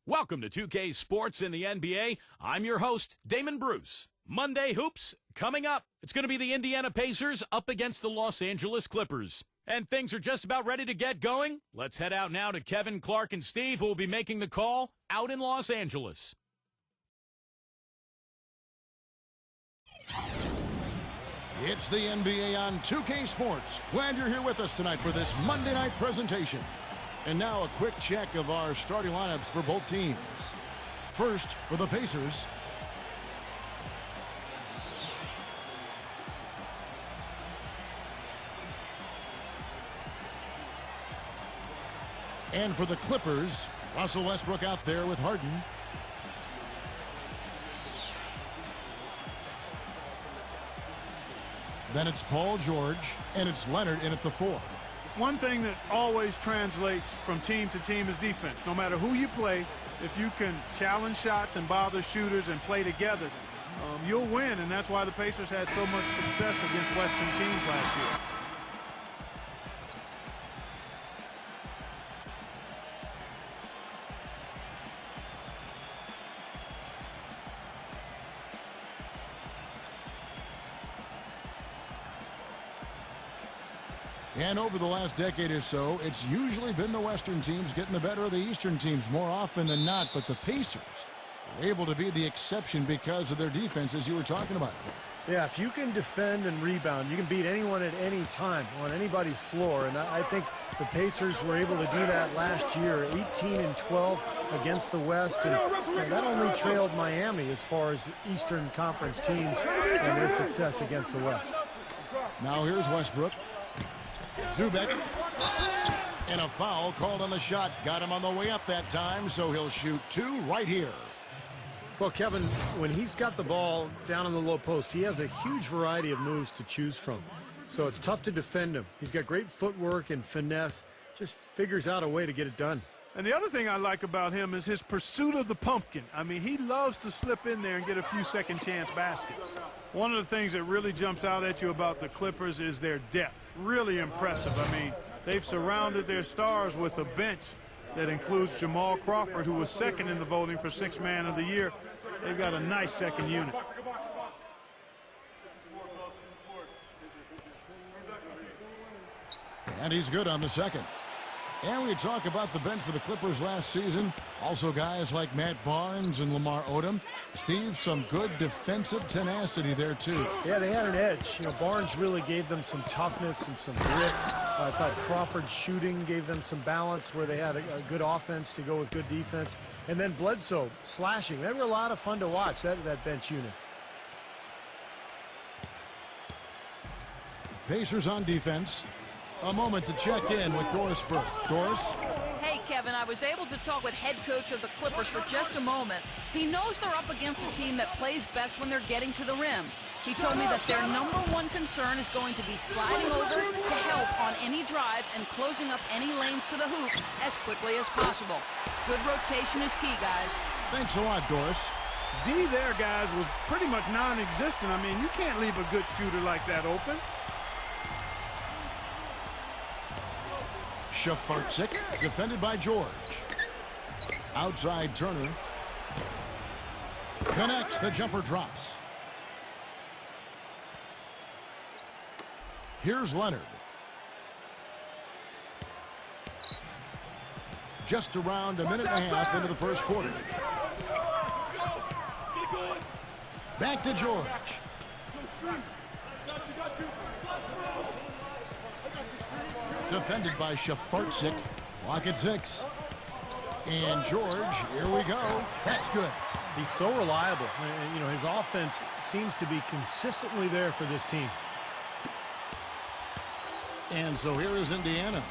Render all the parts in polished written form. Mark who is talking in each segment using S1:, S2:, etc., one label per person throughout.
S1: Welcome to 2K Sports in the NBA. I'm your host, Damon Bruce. Monday Hoops coming up. It's going to be the Indiana Pacers up against the Los Angeles Clippers. And things are just about ready to get going. Let's head out now to Kevin, Clark, and Steve, who will be making the call out in Los Angeles.
S2: It's the NBA on 2K Sports. Glad you're here with us tonight for this Monday night presentation. And now a quick check of our starting lineups for both teams. First, for the Pacers. And for the Clippers, Russell Westbrook out there with Harden. Then it's Paul George, and it's Leonard in at the 4.
S3: One thing that always translates from team to team is defense. No matter who you play, if you can challenge shots and bother shooters and play together, you'll win, and that's why the Pacers had so much success against Western teams last year.
S2: And over the last decade or so, it's usually been the Western teams getting the better of the Eastern teams more often than not. But the Pacers were able to be the exception because of their defense, as you were talking about, Clay.
S4: Yeah, if you can defend and rebound, you can beat anyone at any time on anybody's floor. And I think the Pacers were able to do that last year, 18-12 against the West. And that only trailed Miami as far as Eastern Conference teams and their success against the West.
S2: Now here's Westbrook. Zubek, and a foul called on the shot. Got him on the way up that time, so he'll shoot 2 right here.
S4: Well, Kevin, when he's got the ball down in the low post, he has a huge variety of moves to choose from. So it's tough to defend him. He's got great footwork and finesse. Just figures out a way to get it done.
S3: And the other thing I like about him is his pursuit of the pumpkin. I mean, he loves to slip in there and get a few second chance baskets. One of the things that really jumps out at you about the Clippers is their depth. Really impressive. I mean, they've surrounded their stars with a bench that includes Jamal Crawford, who was second in the voting for Sixth Man of the Year. They've got a nice second unit.
S2: And he's good on the second. And we talk about the bench for the Clippers last season. Also guys like Matt Barnes and Lamar Odom. Steve, some good defensive tenacity there too.
S4: Yeah, they had an edge. You know, Barnes really gave them some toughness and some grit. I thought Crawford's shooting gave them some balance where they had a good offense to go with good defense. And then Bledsoe slashing. They were a lot of fun to watch, that bench unit.
S2: Pacers on defense. A moment to check in with Doris Burke. Doris?
S5: Hey, Kevin, I was able to talk with head coach of the Clippers for just a moment. He knows they're up against a team that plays best when they're getting to the rim. He told me that their #1 concern is going to be sliding over to help on any drives and closing up any lanes to the hoop as quickly as possible. Good rotation is key, guys.
S2: Thanks a lot, Doris.
S3: D there, guys, was pretty much non-existent. I mean, you can't leave a good shooter like that open.
S2: Shafarczyk, defended by George. Outside Turner. Connects, the jumper drops. Here's Leonard. Just around a minute and a half into the first quarter. Back to George. Defended by Shafarczyk. Clock at 6. And George, here we go. That's good.
S4: He's so reliable. And, you know, his offense seems to be consistently there for this team.
S2: And so here is Indiana.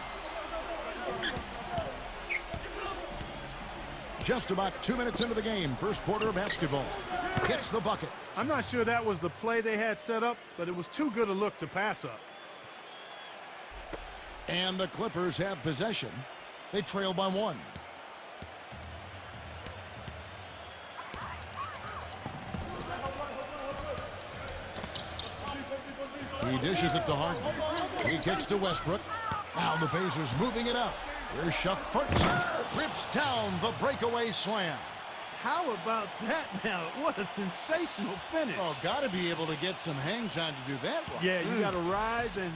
S2: Just about 2 minutes into the game. First quarter of basketball. Hits the bucket.
S3: I'm not sure that was the play they had set up, but it was too good a look to pass up.
S2: And the Clippers have possession. They trail by 1. He dishes it to Harden. He kicks to Westbrook. Now the Pacers moving it up. Here's Shaffartson. Rips down the breakaway slam.
S3: How about that now? What a sensational finish.
S2: Oh, got to be able to get some hang time to do that one.
S3: Yeah, you got to rise and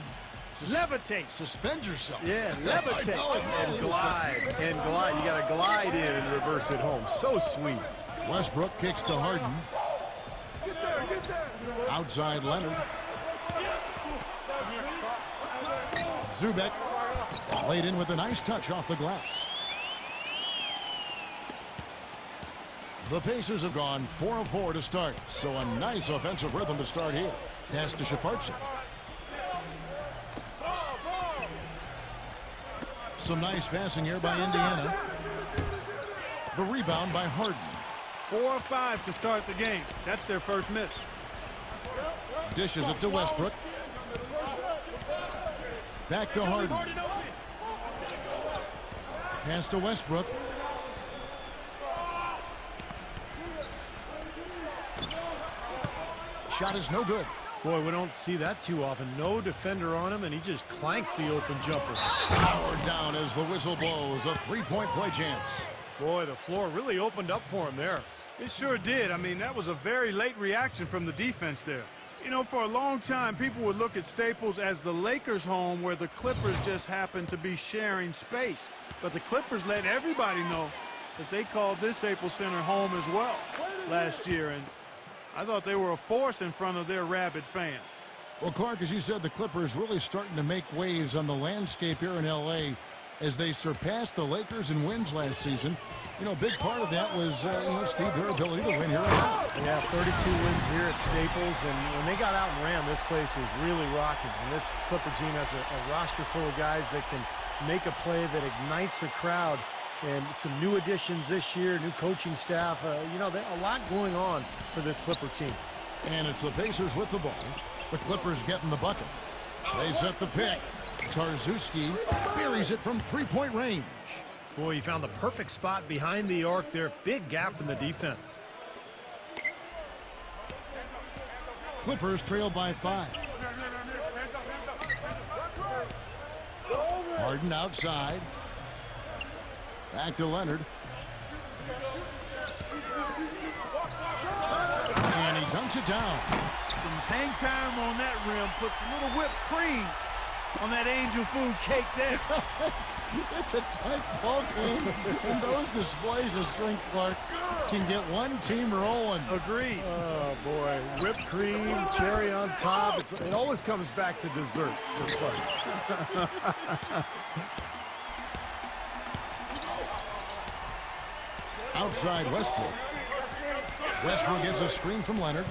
S3: levitate.
S2: Suspend yourself.
S3: Yeah, levitate.
S4: And glide. And glide. You got to glide in and reverse it home. So sweet.
S2: Westbrook kicks to Harden. Outside Leonard. Zubek laid in with a nice touch off the glass. The Pacers have gone 4 of 4 to start, so a nice offensive rhythm to start here. Pass to Shaffartson. Some nice passing here by Indiana. The rebound by Harden.
S3: 4 of 5 to start the game. That's their first miss.
S2: Dishes it to Westbrook. Back to Harden. Pass to Westbrook. Shot is no good.
S4: Boy, we don't see that too often. No defender on him, and he just clanks the open jumper.
S2: Powered down as the whistle blows. A three-point play chance.
S4: Boy, the floor really opened up for him there.
S3: It sure did. I mean, that was a very late reaction from the defense there. You know, for a long time, people would look at Staples as the Lakers' home where the Clippers just happened to be sharing space. But the Clippers let everybody know that they called this Staples Center home as well last year. And I thought they were a force in front of their rabid fans.
S2: Well, Clark, as you said, the Clippers really starting to make waves on the landscape here in L.A. as they surpassed the Lakers in wins last season. You know, a big part of that was, Steve, their ability to win here and now.
S4: Yeah, 32 wins here at Staples, and when they got out and ran, this place was really rocking. And this Clipper team has a roster full of guys that can make a play that ignites a crowd. And some new additions this year, new coaching staff. A lot going on for this Clipper team.
S2: And it's the Pacers with the ball. The Clippers getting the bucket. They set the pick. Tarczewski buries it from three-point range.
S4: Boy, he found the perfect spot behind the arc there. Big gap in the defense.
S2: Clippers trail by 5. Harden outside. Back to Leonard. And he dunks it down.
S3: Some hang time on that rim puts a little whipped cream on that angel food cake there.
S2: it's a tight ball game, and those displays of strength, Clark, can get one team rolling.
S3: Agreed.
S4: Oh, boy. Whipped cream, cherry on top. It always comes back to dessert for Clark.
S2: Outside Westbrook. Westbrook gets a screen from Leonard.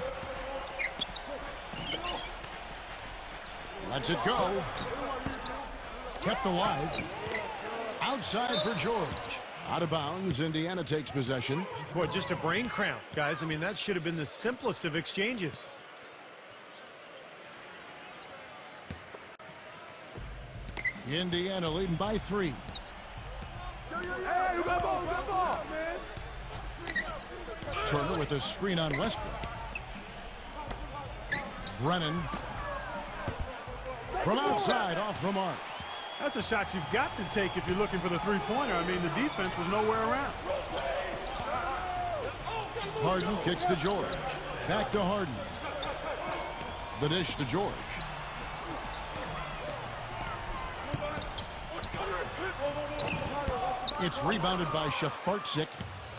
S2: Lets it go. Kept alive. Outside for George. Out of bounds. Indiana takes possession.
S4: Boy, just a brain cramp, guys. I mean, that should have been the simplest of exchanges.
S2: Indiana leading by 3.
S3: Hey, you got ball, man.
S2: Turner with a screen on Westbrook. Brennan from outside off the mark.
S3: That's a shot you've got to take if you're looking for the three-pointer. I mean, the defense was nowhere around.
S2: Harden kicks to George. Back to Harden. The dish to George. It's rebounded by Shaffartson.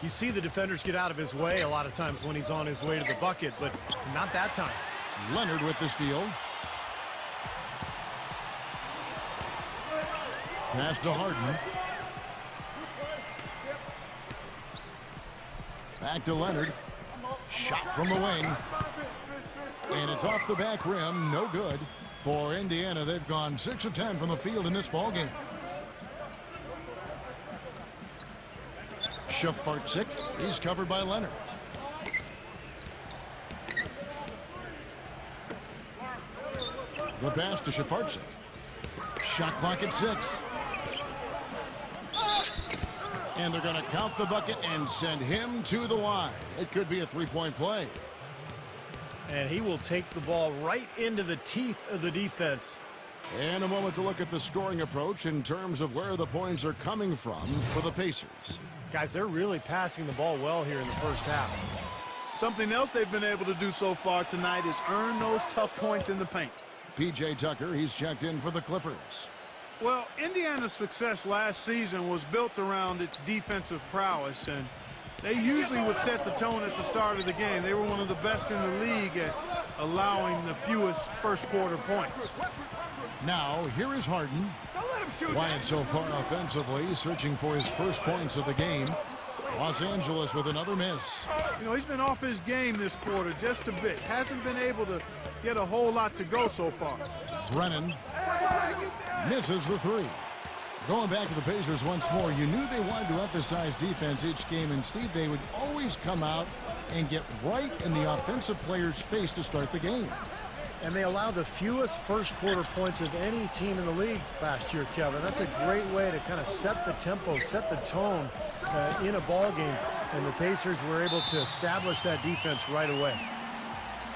S4: You see the defenders get out of his way a lot of times when he's on his way to the bucket, but not that time.
S2: Leonard with the steal. Pass to Harden. Back to Leonard. Shot from the wing. And it's off the back rim. No good. For Indiana, they've gone 6 of 10 from the field in this ballgame. Shaffartson. He's covered by Leonard. The pass to Shaffartson. Shot clock at 6. And they're going to count the bucket and send him to the wide. It could be a three-point play.
S4: And he will take the ball right into the teeth of the defense.
S2: And a moment to look at the scoring approach in terms of where the points are coming from for the Pacers.
S4: Guys, they're really passing the ball well here in the first half.
S3: Something else they've been able to do so far tonight is earn those tough points in the paint.
S2: P.J. Tucker, he's checked in for the Clippers.
S3: Well, Indiana's success last season was built around its defensive prowess, and they usually would set the tone at the start of the game. They were one of the best in the league at allowing the fewest first-quarter points.
S2: Now, here is Harden. Quiet so far offensively, searching for his first points of the game. Los Angeles with another miss.
S3: You know, he's been off his game this quarter just a bit. Hasn't been able to get a whole lot to go so far.
S2: Brennan misses the three. Going back to the Pacers once more, you knew they wanted to emphasize defense each game, and Steve, they would always come out and get right in the offensive player's face to start the game.
S4: And they allowed the fewest first-quarter points of any team in the league last year, Kevin. That's a great way to kind of set the tempo, set the tone in a ball game. And the Pacers were able to establish that defense right away.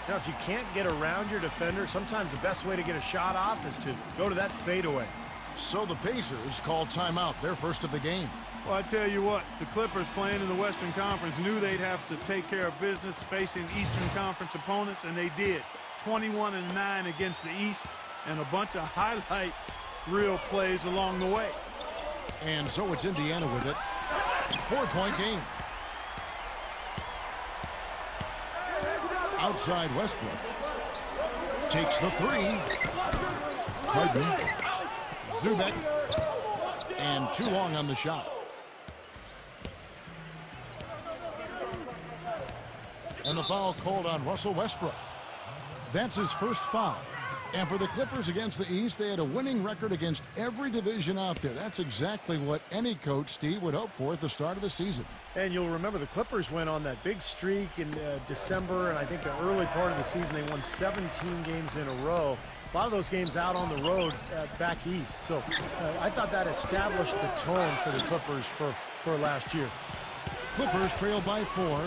S4: Now, if you can't get around your defender, sometimes the best way to get a shot off is to go to that fadeaway.
S2: So the Pacers call timeout, their first of the game.
S3: Well, I tell you what, the Clippers playing in the Western Conference knew they'd have to take care of business facing Eastern Conference opponents, and they did. 21-9 against the East, and a bunch of highlight reel plays along the way.
S2: And so it's Indiana with it. 4-point game. Outside Westbrook. Takes the three. Harden. Zubek. And too long on the shot. And the foul called on Russell Westbrook. That's his first foul. And for the Clippers against the East, they had a winning record against every division out there. That's exactly what any coach, Steve, would hope for at the start of the season.
S4: And you'll remember the Clippers went on that big streak in December, and I think the early part of the season they won 17 games in a row. A lot of those games out on the road back east. So I thought that established the tone for the Clippers for last year.
S2: Clippers trailed by 4.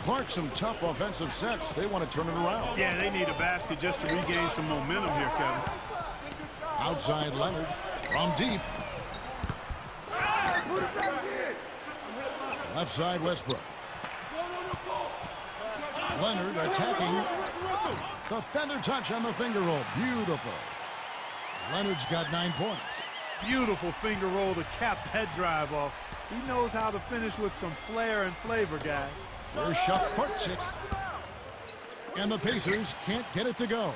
S2: Clark, some tough offensive sets. They want to turn it around.
S3: Yeah, they need a basket just to regain some momentum here, Kevin.
S2: Outside Leonard from deep. Left side Westbrook. Leonard attacking. The feather touch on the finger roll. Beautiful. Leonard's got 9 points.
S3: Beautiful finger roll to cap that drive off. He knows how to finish with some flair and flavor, guys.
S2: There's Shafarczyk. And the Pacers can't get it to go.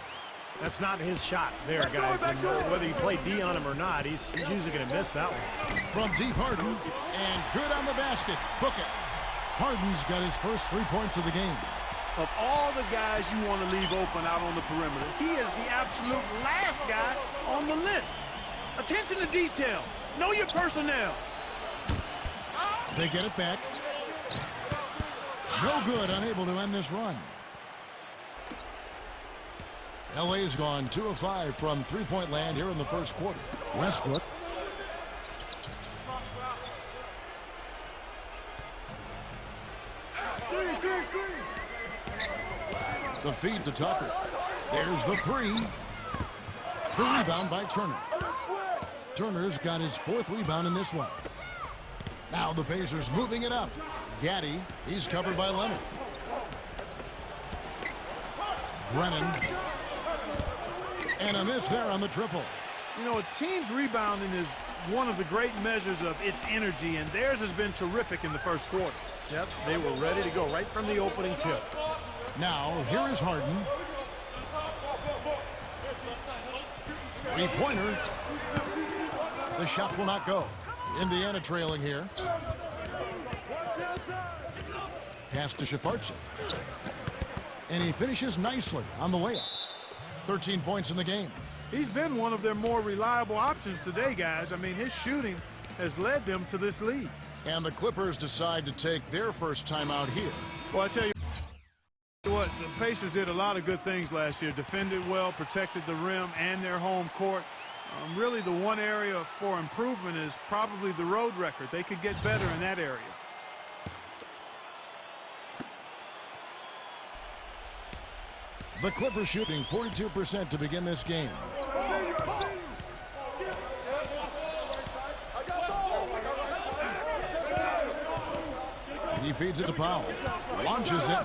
S4: That's not his shot there, guys. And whether you play D on him or not, he's usually going to miss that one.
S2: From deep, Harden. And good on the basket. Book it. Harden's got his first 3 points of the game.
S3: Of all the guys you want to leave open out on the perimeter, he is the absolute last guy on the list. Attention to detail. Know your personnel.
S2: They get it back. No good, unable to end this run. LA's gone 2 of 5 from three-point land here in the first quarter. Westbrook. The feed to Tucker. There's the three. The rebound by Turner. Turner's got his 4th rebound in this one. Now the Pacers moving it up. Gaddy, he's covered by Leonard. Brennan. And a miss there on the triple.
S3: You know, a team's rebounding is one of the great measures of its energy, and theirs has been terrific in the first quarter.
S4: Yep, they were ready to go right from the opening tip.
S2: Now, here is Harden. Three-pointer. The shot will not go. Indiana trailing here. Pass to Shafarczyk. And he finishes nicely on the layup. 13 points in the game.
S3: He's been one of their more reliable options today, guys. I mean, his shooting has led them to this lead.
S2: And the Clippers decide to take their first timeout here.
S3: Well, I tell you what, the Pacers did a lot of good things last year. Defended well, protected the rim and their home court. Really, the one area for improvement is probably the road record. They could get better in that area.
S2: The Clippers shooting 42% to begin this game. He feeds it to Powell. Launches it.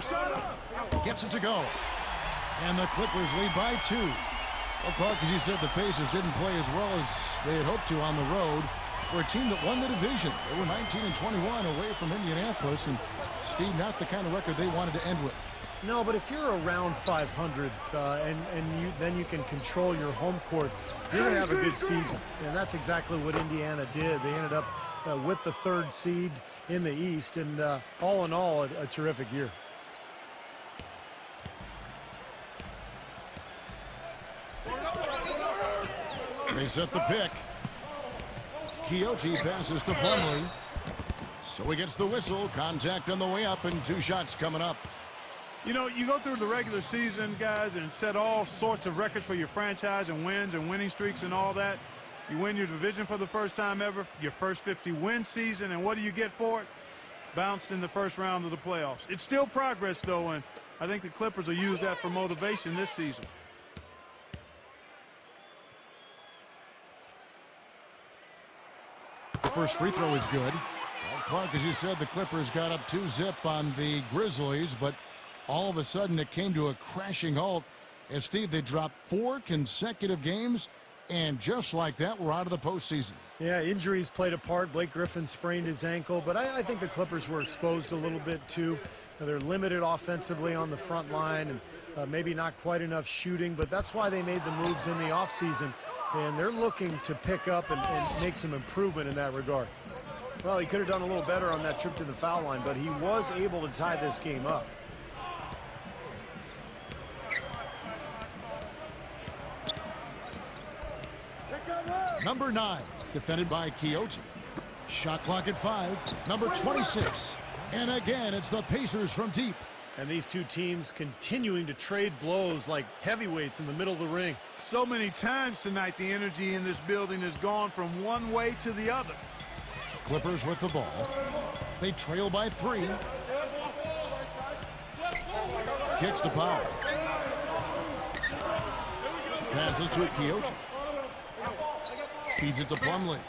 S2: Gets it to go. And the Clippers lead by 2. Well, Clark, as you said, the Pacers didn't play as well as they had hoped to on the road for a team that won the division. They were 19-21 away from Indianapolis, and Steve, not the kind of record they wanted to end with.
S4: No, but if you're around 500 then you can control your home court, you're going to have a good season. And that's exactly what Indiana did. They ended up with the 3rd seed in the East, and all in all, a terrific year.
S2: They set the pick. Quixote passes to Plumlee. So he gets the whistle. Contact on the way up, and 2 shots coming up.
S3: You know, you go through the regular season, guys, and set all sorts of records for your franchise and wins and winning streaks and all that. You win your division for the first time ever, your first 50-win season, and what do you get for it? Bounced in the first round of the playoffs. It's still progress, though, and I think the Clippers will use that for motivation this season.
S2: The first free throw is good. Well, Clark, as you said, the Clippers got up 2-zip on the Grizzlies, but all of a sudden it came to a crashing halt. As Steve, they dropped 4 consecutive games, and just like that, we're out of the postseason.
S4: Yeah, injuries played a part. Blake Griffin sprained his ankle, but I think the Clippers were exposed a little bit too. They're limited offensively on the front line, and maybe not quite enough shooting, but that's why they made the moves in the offseason, and they're looking to pick up and make some improvement in that regard. Well, he could have done a little better on that trip to the foul line, but he was able to tie this game up.
S2: Number 9, defended by Quixote. Shot clock at 5. Number 26. And again, it's the Pacers from deep.
S4: And these two teams continuing to trade blows like heavyweights in the middle of the ring.
S3: So many times tonight, the energy in this building has gone from one way to the other.
S2: Clippers with the ball. They trail by 3. Kicks to Powell. Passes to Quixote. Feeds it to Plumlee.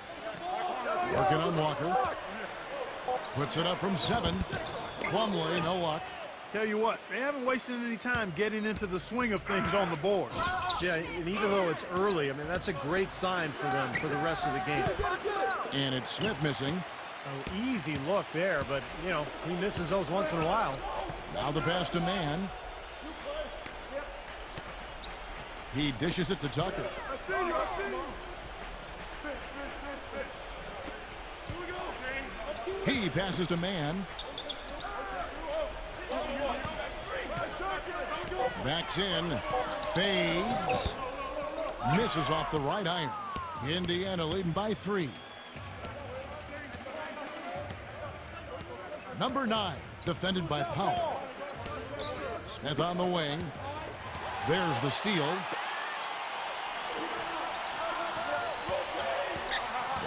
S2: Working on Walker. Puts it up from 7. Plumlee, no luck.
S3: Tell you what, they haven't wasted any time getting into the swing of things on the board.
S4: Yeah, and even though it's early, I mean, that's a great sign for them for the rest of the game.
S2: And it's Smith missing.
S4: Oh, easy look there, but, you know, he misses those once in a while.
S2: Now the pass to Mann. He dishes it to Tucker. He passes to Mann. Backs in. Fades. Misses off the right iron. Indiana leading by 3. Number 9, defended by Powell. Smith on the wing. There's the steal.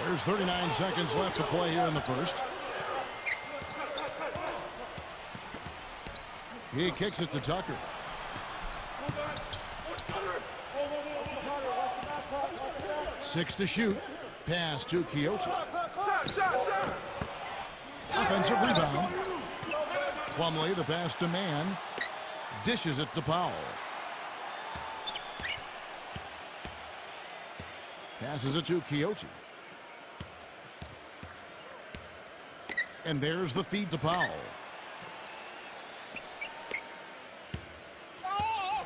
S2: There's 39 seconds left to play here in the first. He kicks it to Tucker. Six to shoot. Pass to Quixote. Offensive rebound. Plumlee, the pass to Mann. Dishes it to Powell. Passes it to Quixote. And there's the feed to Powell.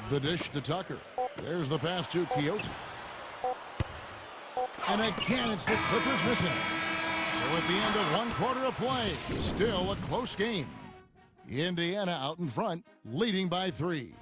S2: The dish to Tucker. There's the pass to Quixote. And again, it's the Clippers missing. So at the end of 1 quarter of play, still a close game. Indiana out in front, leading by 3.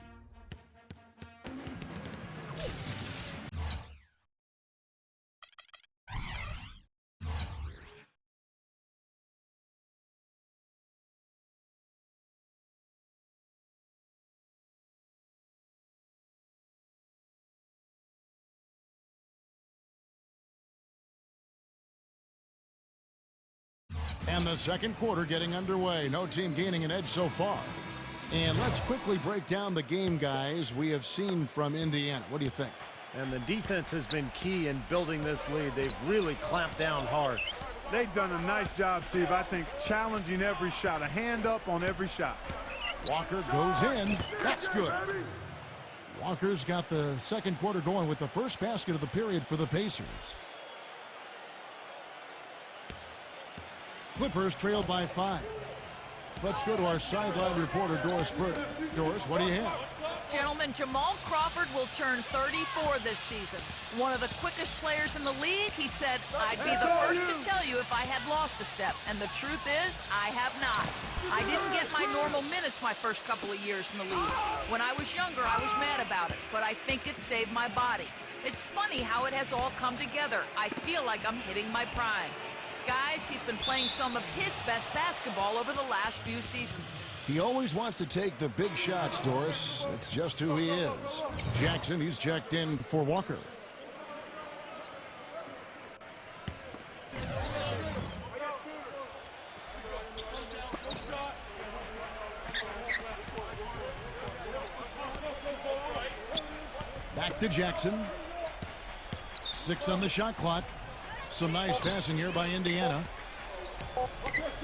S2: And the second quarter getting underway. No team gaining an edge so far. And let's quickly break down the game, guys, we have seen from Indiana. What do you think?
S4: And the defense has been key in building this lead. They've really clamped down hard.
S3: They've done a nice job, Steve. I think challenging every shot, a hand up on every shot.
S2: Walker goes in. That's good. Walker's got the second quarter going with the first basket of the period for the Pacers. Clippers trail by 5. Let's go to our sideline reporter, Doris Burke. Doris, what do you have?
S5: Gentlemen, Jamal Crawford will turn 34 this season. One of the quickest players in the league. He said, I'd be the first to tell you if I had lost a step. And the truth is, I have not. I didn't get my normal minutes my first couple of years in the league. When I was younger, I was mad about it, but I think it saved my body. It's funny how it has all come together. I feel like I'm hitting my prime. Guys, he's been playing some of his best basketball over the last few seasons.
S2: He always wants to take the big shots, Doris. It's just who he is. Jackson, he's checked in for Walker. Back to Jackson. 6 on the shot clock. Some nice passing here by Indiana.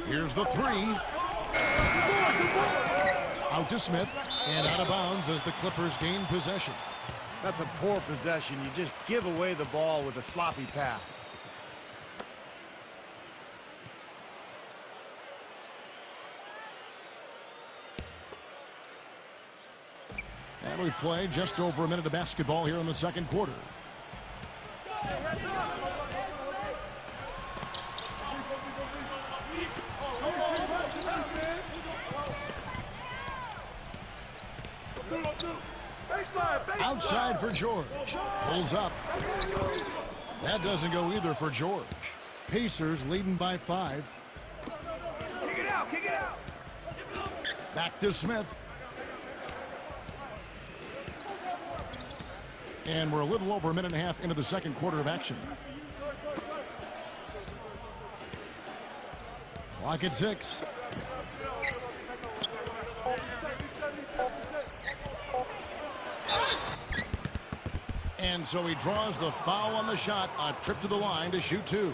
S2: Here's the 3. Out to Smith and out of bounds as the Clippers gain possession.
S4: That's a poor possession. You just give away the ball with a sloppy pass.
S2: And we play just over a minute of basketball here in the second quarter. Outside for George. Pulls up. That doesn't go either for George. Pacers leading by 5.
S6: Kick it out, kick it out.
S2: Back to Smith. And we're a little over a minute and a half into the second quarter of action. Clock at 6. And so he draws the foul on the shot, a trip to the line to shoot 2.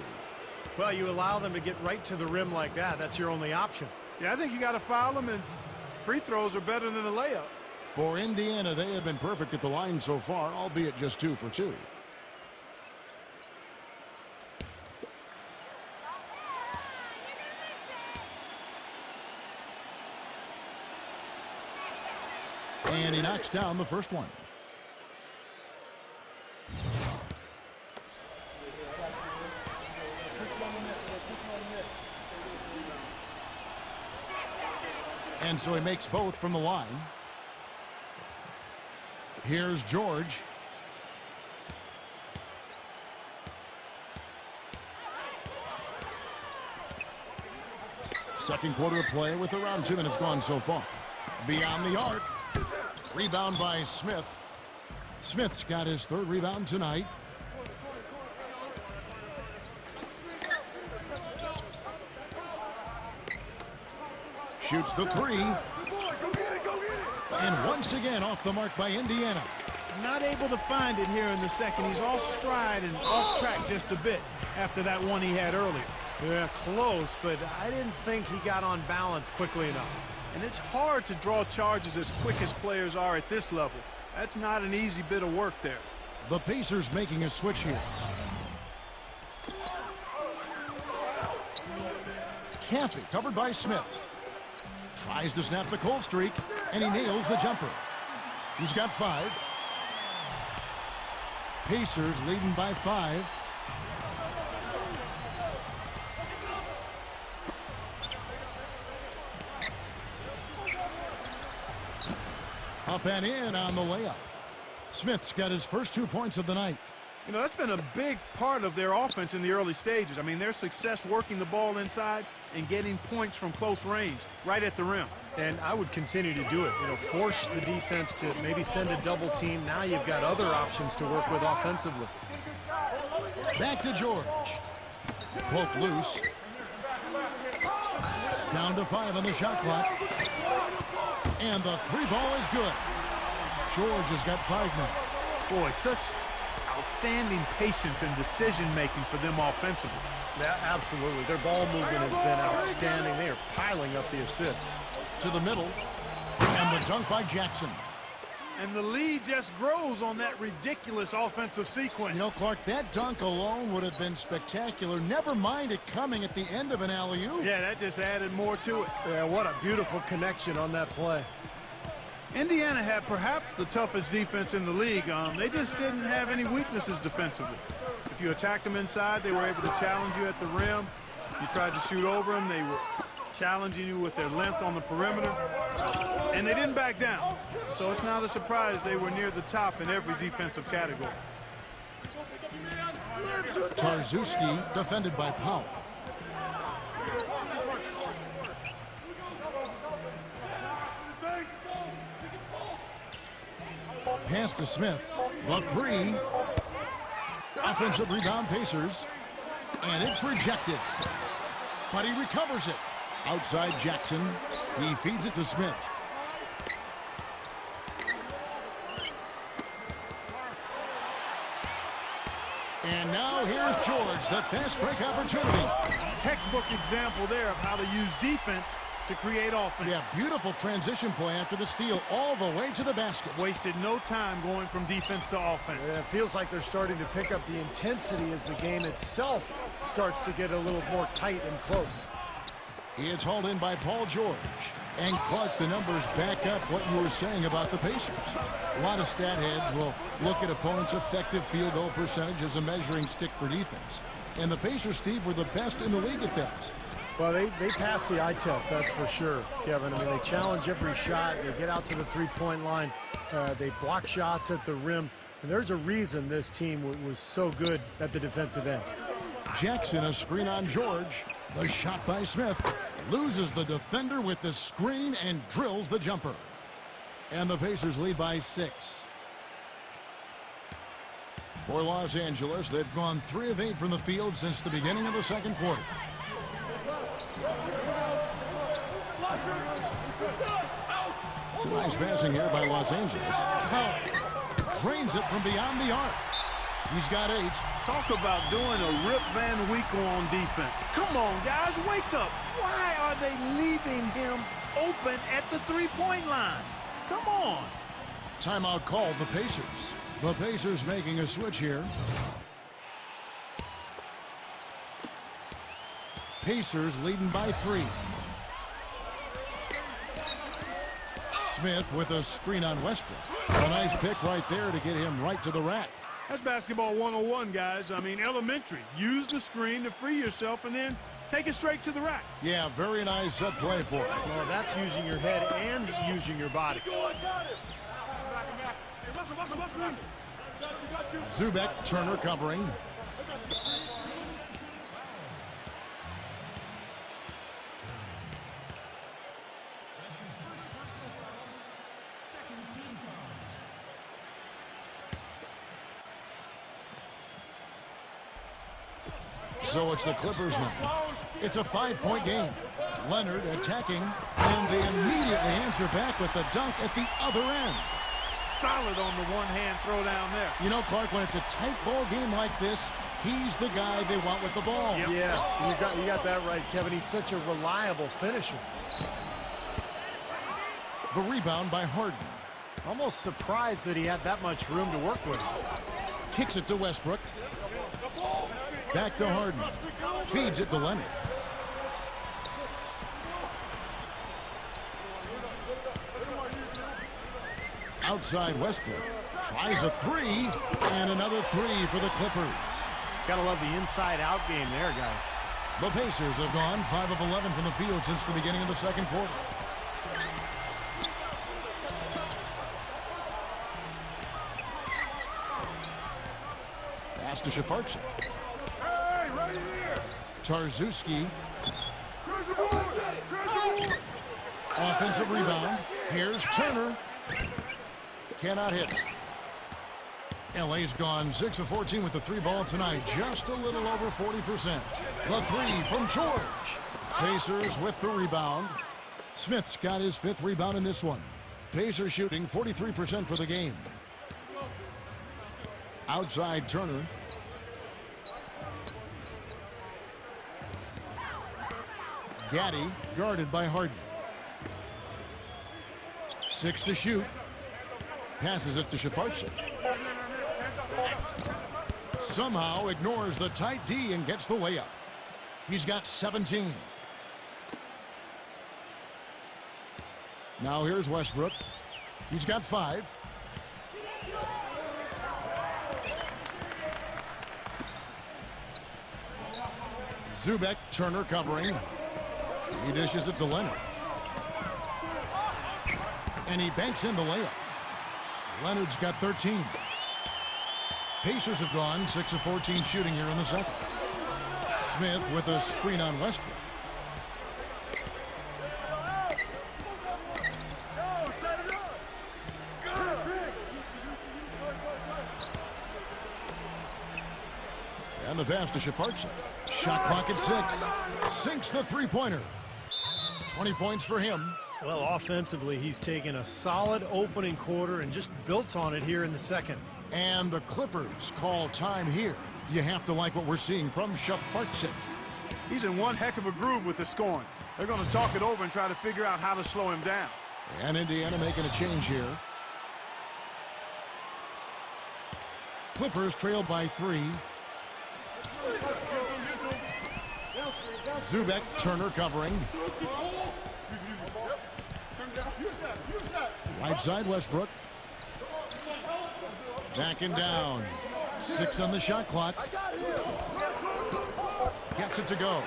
S4: Well, you allow them to get right to the rim like that. That's your only option.
S3: Yeah, I think you got to foul them, and free throws are better than a layup.
S2: For Indiana, they have been perfect at the line so far, albeit just 2 for 2. And he knocks down the first one. And so he makes both from the line. Here's George. Second quarter of play with around 2 minutes gone so far. Beyond the arc. Rebound by Smith. Smith's got his 3rd rebound tonight. Shoots the 3. And once again off the mark by Indiana.
S3: Not able to find it here in the second. He's off stride and off track just a bit after that one he had earlier.
S4: Yeah, close, but I didn't think he got on balance quickly enough.
S3: And it's hard to draw charges as quick as players are at this level. That's not an easy bit of work there.
S2: The Pacers making a switch here. Caffey covered by Smith. Tries to snap the cold streak, and he nails the jumper. He's got 5. Pacers leading by 5. Up and in on the layup. Smith's got his first 2 points of the night.
S3: You know, that's been a big part of their offense in the early stages. I mean, their success working the ball inside and getting points from close range, right at the rim.
S4: And I would continue to do it. You know, force the defense to maybe send a double team. Now you've got other options to work with offensively.
S2: Back to George. Poked loose. Down to 5 on the shot clock. And the 3 ball is good. George has got 5 now.
S3: Boy, such outstanding patience and decision-making for them offensively.
S4: Yeah, absolutely. Their ball movement has been outstanding. They are piling up the assists.
S2: To the middle, and the dunk by Jackson.
S3: And the lead just grows on that ridiculous offensive sequence.
S2: You know, Clark, that dunk alone would have been spectacular. Never mind it coming at the end of an alley-oop.
S3: Yeah, that just added more to it.
S4: Yeah, what a beautiful connection on that play.
S3: Indiana had perhaps the toughest defense in the league. They just didn't have any weaknesses defensively. If you attacked them inside, they were able to challenge you at the rim. You tried to shoot over them, they were challenging you with their length on the perimeter. And they didn't back down. So it's not a surprise they were near the top in every defensive category.
S2: Tarczewski defended by Powell. Pass to Smith. The three. Offensive rebound, Pacers. And it's rejected. But he recovers it. Outside Jackson. He feeds it to Smith. And now here's George, the fast break opportunity.
S3: Textbook example there of how to use defense to create offense.
S2: Yeah, beautiful transition play after the steal all the way to the basket.
S3: Wasted no time going from defense to offense.
S4: Yeah, it feels like they're starting to pick up the intensity as the game itself starts to get a little more tight and close.
S2: It's hauled in by Paul George. And Clark, the numbers back up what you were saying about the Pacers. A lot of stat heads will look at opponents' effective field goal percentage as a measuring stick for defense. And the Pacers, Steve, were the best in the league at that.
S4: Well, they passed the eye test, that's for sure, Kevin. I mean, they challenge every shot. They get out to the three-point line. They block shots at the rim. And there's a reason this team was so good at the defensive end.
S2: Jackson, a screen on George. The shot by Smith. Loses the defender with the screen and drills the jumper. And the Pacers lead by 6. For Los Angeles, they've gone 3 of 8 from the field since the beginning of the second quarter. Some nice passing here by Los Angeles. Powell drains it from beyond the arc. He's got 8.
S3: Talk about doing a Rip Van Winkle on defense. Come on, guys, wake up. Why are they leaving him open at the three-point line? Come on.
S2: Timeout called the Pacers. The Pacers making a switch here. Pacers leading by 3. Smith with a screen on Westbrook. A nice pick right there to get him right to the rack.
S3: That's basketball 101, guys. I mean, elementary. Use the screen to free yourself and then take it straight to the rack.
S2: Yeah, very nice play for him.
S4: Well, that's using your head and using your body.
S2: Zubek, Turner covering. So it's the Clippers now. It's a 5-point game. Leonard attacking, and they immediately answer back with the dunk at the other end.
S3: Solid on the one-hand throw down there.
S2: You know, Clark, when it's a tight ball game like this, he's the guy they want with the ball.
S3: Yep.
S4: Yeah, you got that right, Kevin. He's such a reliable finisher.
S2: The rebound by Harden.
S4: Almost surprised that he had that much room to work with.
S2: Kicks it to Westbrook. Back to Harden. Feeds it to Leonard. Outside Westbrook. Tries a 3. And another 3 for the Clippers.
S4: Gotta love the inside-out game there, guys.
S2: The Pacers have gone 5 of 11 from the field since the beginning of the second quarter. Pass to Shafarczyk. Tarczewski. Offensive rebound. Here's Turner. Cannot hit. LA's gone 6 of 14 with the 3 ball tonight. Just a little over 40%. The 3 from George. Pacers with the rebound. Smith's got his 5th rebound in this one. Pacers shooting 43% for the game. Outside Turner. Gaddy guarded by Harden. 6 to shoot. Passes it to Shafarczyk. Somehow ignores the tight D and gets the layup. He's got 17. Now here's Westbrook. He's got 5. Zubek, Turner covering. He dishes it to Leonard. And he banks in the layup. Leonard's got 13. Pacers have gone 6 of 14 shooting here in the second. Smith with a screen on Westbrook. And the pass to Shafarczyk. Shot clock at 6. Sinks the three-pointer. 20 points for him.
S4: Well, offensively, he's taken a solid opening quarter and just built on it here in the second.
S2: And the Clippers call time here. You have to like what we're seeing from Shafarczyk.
S3: He's in one heck of a groove with the scoring. They're going to talk it over and try to figure out how to slow him down.
S2: And Indiana making a change here. Clippers trail by 3. Zubek, Turner covering. Right side Westbrook. Backing down. 6 on the shot clock. Gets it to go.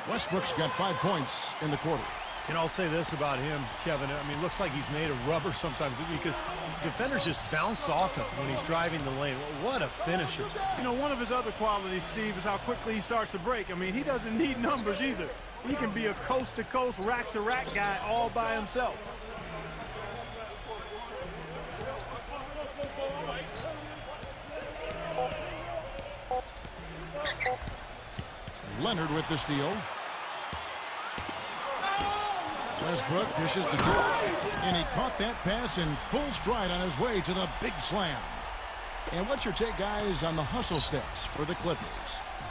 S2: Westbrook's got 5 points in the quarter.
S4: And I'll say this about him, Kevin. I mean, it looks like he's made of rubber sometimes because defenders just bounce off him when he's driving the lane. What a finisher.
S3: You know, one of his other qualities, Steve, is how quickly he starts to break. I mean, he doesn't need numbers either. He can be a coast-to-coast, rack-to-rack guy all by himself.
S2: Leonard with the steal. Westbrook dishes to George. And he caught that pass in full stride on his way to the big slam. And what's your take, guys, on the hustle stats for the Clippers?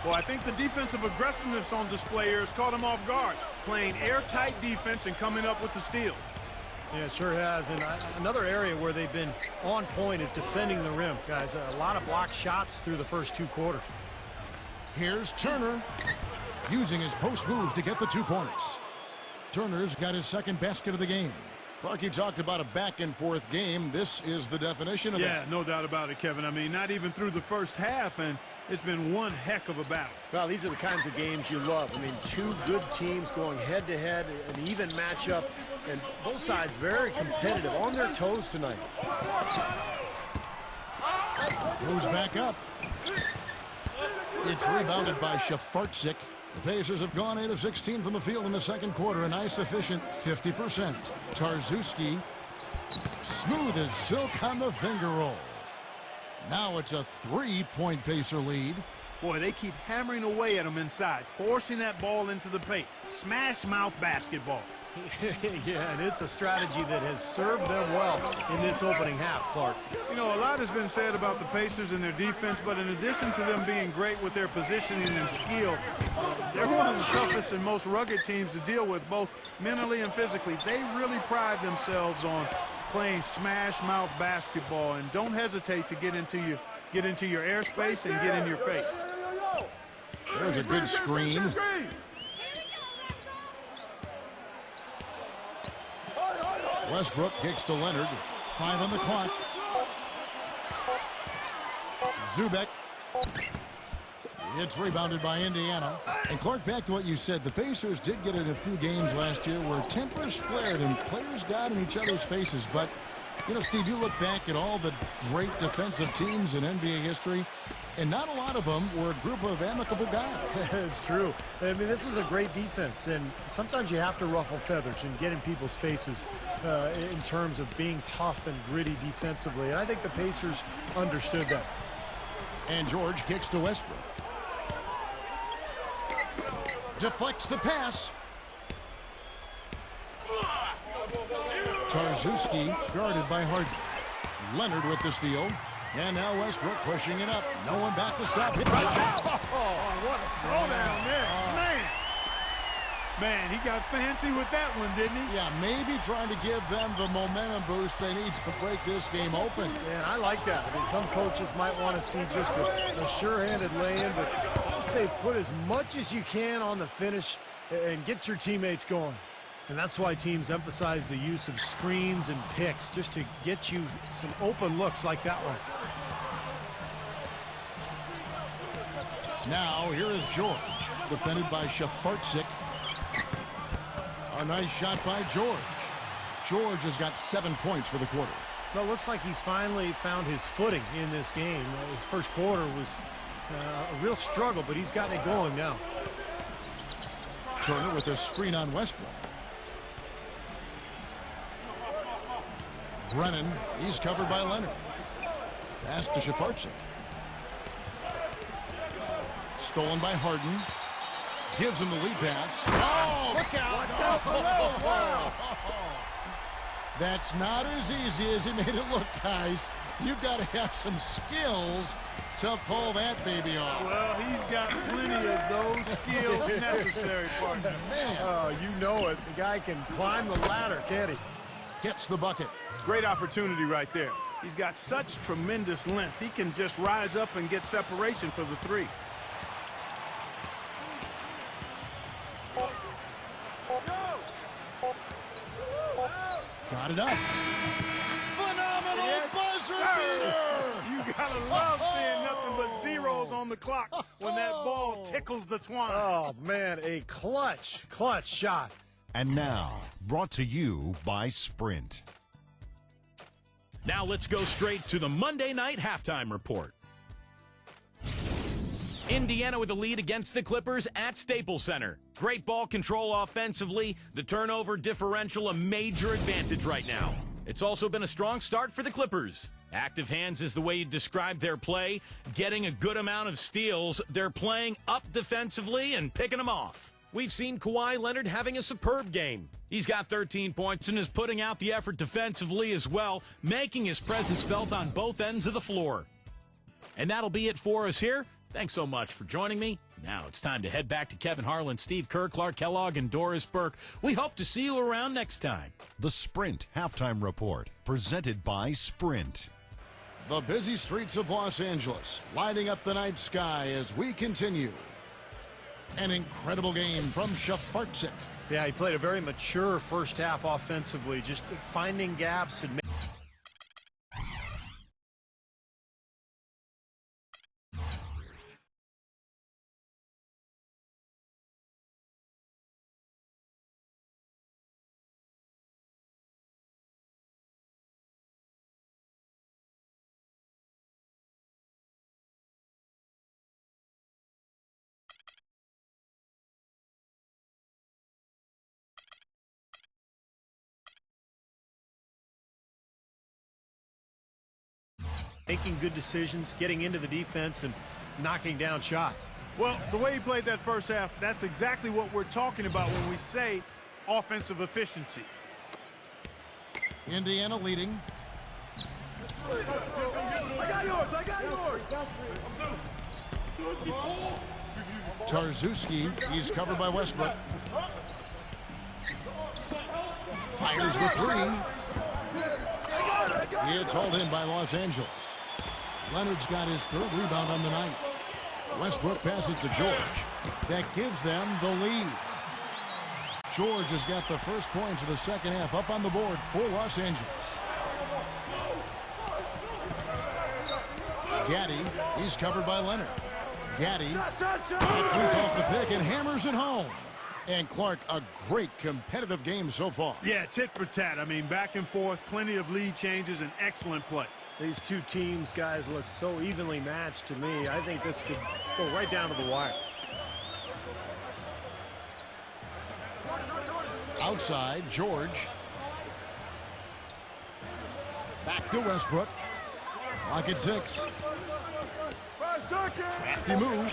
S3: Well, I think the defensive aggressiveness on display here has caught him off guard. Playing airtight defense and coming up with the steals.
S4: Yeah, it sure has. And another area where they've been on point is defending the rim, guys. A lot of blocked shots through the first 2 quarters.
S2: Here's Turner using his post moves to get the 2 points. Turner's got his second basket of the game. Clark, you talked about a back-and-forth game. This is the definition of that.
S3: Yeah, no doubt about it, Kevin. I mean, not even through the first half, and it's been one heck of a battle.
S4: Well, these are the kinds of games you love. I mean, 2 good teams going head-to-head, an even matchup, and both sides very competitive, on their toes tonight.
S2: Goes back up. It's rebounded by Shafarczyk. The Pacers have gone 8 of 16 from the field in the second quarter, a nice efficient 50%. Tarczewski, smooth as silk on the finger roll. Now it's a 3-point Pacer lead.
S3: Boy, they keep hammering away at him inside, forcing that ball into the paint. Smash mouth basketball.
S4: Yeah, and it's a strategy that has served them well in this opening half, Clark.
S3: You know, a lot has been said about the Pacers and their defense, but in addition to them being great with their positioning and skill, they're one of the toughest and most rugged teams to deal with, both mentally and physically. They really pride themselves on playing smash mouth basketball, and don't hesitate to get into your airspace and get in your face.
S2: There's a good screen. Westbrook kicks to Leonard. 5 on the clock. Zubek. It's rebounded by Indiana. And Clark, back to what you said, the Pacers did get in a few games last year where tempers flared and players got in each other's faces. But, you know, Steve, you look back at all the great defensive teams in NBA history, and not a lot of them were a group of amicable guys.
S4: It's true. I mean, this was a great defense, and sometimes you have to ruffle feathers and get in people's faces in terms of being tough and gritty defensively. And I think the Pacers understood that.
S2: And George kicks to Westbrook. Deflects the pass. Tarczewski guarded by Harden. Leonard with the steal. And now Westbrook pushing it up. No one back to stop it.
S3: What a throwdown there. Man, he got fancy with that one, didn't he?
S2: Yeah, maybe trying to give them the momentum boost they need to break this game open.
S4: Yeah, I like that. I mean, some coaches might want to see just a sure-handed lay-in, but I say put as much as you can on the finish and get your teammates going. And that's why teams emphasize the use of screens and picks, just to get you some open looks like that one.
S2: Now, here is George, defended by Shafarczyk. A nice shot by George. George has got 7 points for the quarter.
S4: Well, it looks like he's finally found his footing in this game. His first quarter was a real struggle, but he's gotten it going now.
S2: Turner with a screen on Westbrook. Brennan, he's covered by Leonard. Pass to Shafarczyk. Stolen by Harden. Gives him the lead pass. Oh, look out. That's not as easy as he made it look, guys. You've got to have some skills to pull that baby off.
S3: Well, he's got plenty of those skills necessary, partner.
S2: Man.
S4: Oh, you know it. The guy can climb the ladder, can't he?
S2: Gets the bucket.
S3: Great opportunity right there. He's got such tremendous length. He can just rise up and get separation for the three.
S2: Got it up. Phenomenal buzzer beater.
S3: You gotta love seeing nothing but zeros on the clock when that ball tickles the twine.
S4: Oh, man, a clutch shot.
S7: And now, brought to you by Sprint.
S1: Now let's go straight to the Monday night halftime report. Indiana with a lead against the Clippers at Staples Center. Great ball control offensively. The turnover differential a major advantage right now. It's also been a strong start for the Clippers. Active hands is the way you describe their play. Getting a good amount of steals. They're playing up defensively and picking them off. We've seen Kawhi Leonard having a superb game. He's got 13 points and is putting out the effort defensively as well, making his presence felt on both ends of the floor. And that'll be it for us here. Thanks so much for joining me. Now it's time to head back to Kevin Harlan, Steve Kerr, Clark Kellogg, and Doris Burke. We hope to see you around next time.
S7: The Sprint Halftime Report, presented by Sprint.
S2: The busy streets of Los Angeles, lighting up the night sky as we continue. An incredible game from Shafarczyk.
S4: Yeah, he played a very mature first half offensively, just finding gaps and making good decisions, getting into the defense, and knocking down shots.
S3: Well, the way he played that first half, that's exactly what we're talking about when we say offensive efficiency.
S2: Indiana leading.
S6: I got yours.
S2: Tarczewski, he's covered by Westbrook. Fires the three. It's hauled in by Los Angeles. Leonard's got his third rebound on the night. Westbrook passes to George. That gives them the lead. George has got the first points of the second half up on the board for Los Angeles. Gaddy, he's covered by Leonard. Gaddy throws off the pick and hammers it home. And Clark, a great competitive game so far.
S3: Yeah, tit for tat. I mean, back and forth, plenty of lead changes, and excellent play.
S4: These two teams, guys, look so evenly matched to me. I think this could go right down to the wire.
S2: Outside, George. Back to Westbrook. Lock at 6. Crafty move.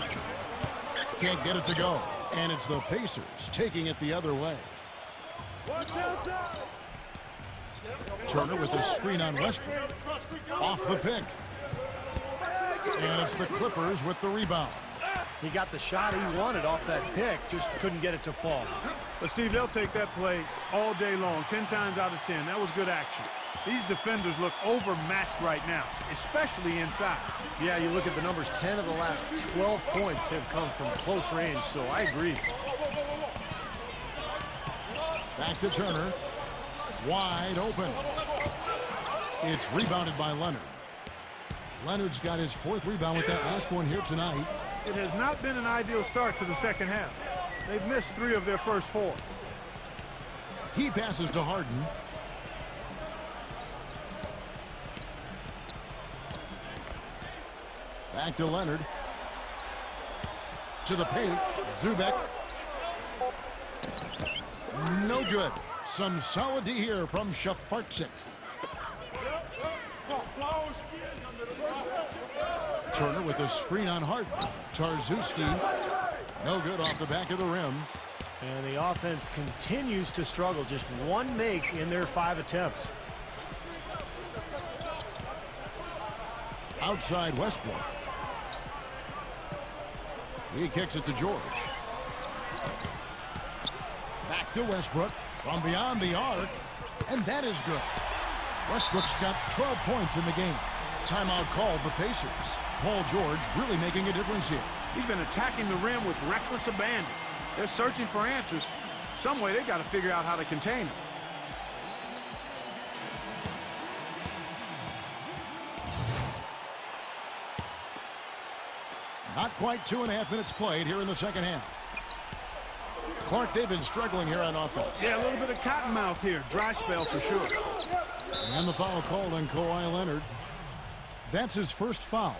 S2: Can't get it to go. And it's the Pacers taking it the other way. Turner with a screen on Westbrook. Off the pick. And it's the Clippers with the rebound.
S4: He got the shot he wanted off that pick, just couldn't get it to fall.
S3: But, Steve, they'll take that play all day long, 10 times out of 10. That was good action. These defenders look overmatched right now, especially inside.
S4: Yeah, you look at the numbers, 10 of the last 12 points have come from close range, so I agree.
S2: Back to Turner. Wide open. It's rebounded by Leonard. Leonard's got his 4th rebound with that last one here tonight.
S3: It has not been an ideal start to the second half. They've missed 3 of their first 4.
S2: He passes to Harden. Back to Leonard. To the paint. Zubek. No good. Some solid D here from Shafarczyk. Turner with a screen on Harden. Tarczewski. No good off the back of the rim.
S4: And the offense continues to struggle. Just 1 make in their 5 attempts.
S2: Outside Westbrook. He kicks it to George. Back to Westbrook from beyond the arc. And that is good. Westbrook's got 12 points in the game. Timeout called the Pacers. Paul George really making a difference here.
S3: He's been attacking the rim with reckless abandon. They're searching for answers. Some way they got to figure out how to contain him.
S2: Not quite 2.5 minutes played here in the second half. Clark, they've been struggling here on offense.
S3: Yeah, a little bit of cottonmouth here. Dry spell for sure.
S2: And the foul called on Kawhi Leonard. That's his first foul.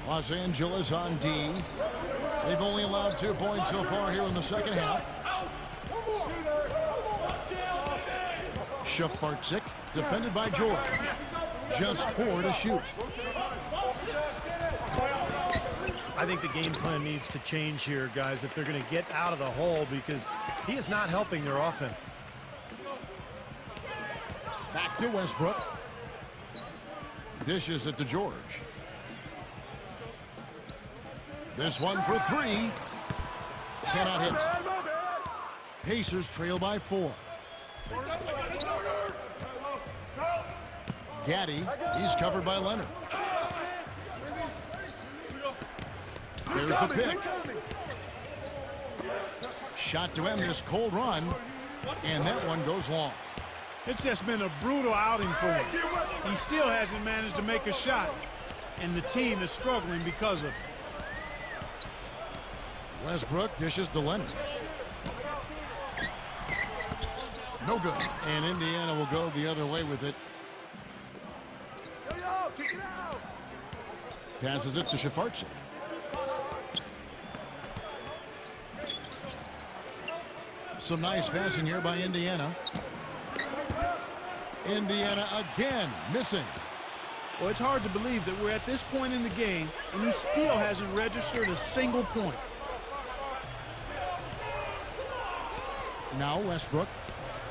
S2: Los Angeles on D. They've only allowed 2 points so far here in the second half. Shafarczyk, defended by George. Just 4 to shoot.
S4: I think the game plan needs to change here, guys, if they're going to get out of the hole, because he is not helping their offense.
S2: Back to Westbrook. Dishes it to George. This one for 3. Cannot hit. Pacers trail by 4. Gaddy, he's covered by Leonard. There's the pick. Shot to end this cold run, and that one goes long.
S3: It's just been a brutal outing for him. He still hasn't managed to make a shot, and the team is struggling because of it.
S2: Westbrook dishes to Leonard. No good. And Indiana will go the other way with it. Passes it to Shafarczyk. Some nice passing here by Indiana. Indiana again missing.
S3: Well, it's hard to believe that we're at this point in the game, and he still hasn't registered a single point.
S2: Now Westbrook.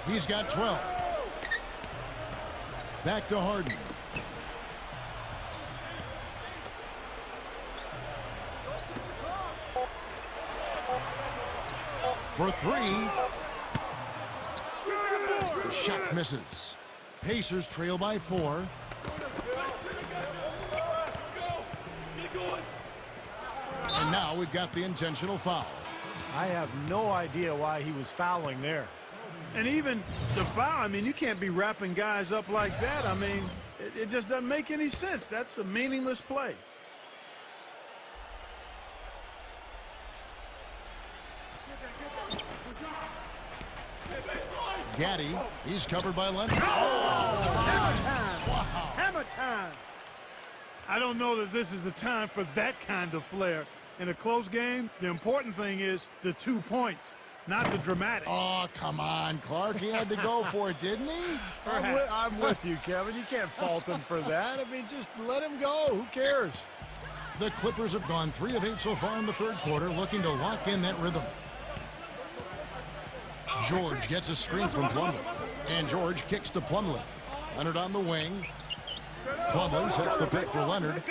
S2: He's got 12. Back to Harden. For 3. The shot misses. Pacers trail by 4. And now we've got the intentional foul.
S4: I have no idea why he was fouling there.
S3: And even the foul, I mean, you can't be wrapping guys up like that. I mean, it just doesn't make any sense. That's a meaningless play.
S2: Gaddy, he's covered by Leonard.
S3: Hammer time! Wow. Hammer time! I don't know that this is the time for that kind of flair. In a close game, the important thing is the 2 points, not the dramatics.
S2: Oh, come on, Clark. He had to go for it, didn't he?
S4: I'm with you, Kevin. You can't fault him for that. I mean, just let him go. Who cares?
S2: The Clippers have gone 3 of 8 so far in the third quarter, looking to lock in that rhythm. George gets a screen from Plumlee. And George kicks to Plumlee. Leonard on the wing. Plumlee sets the pick for Leonard.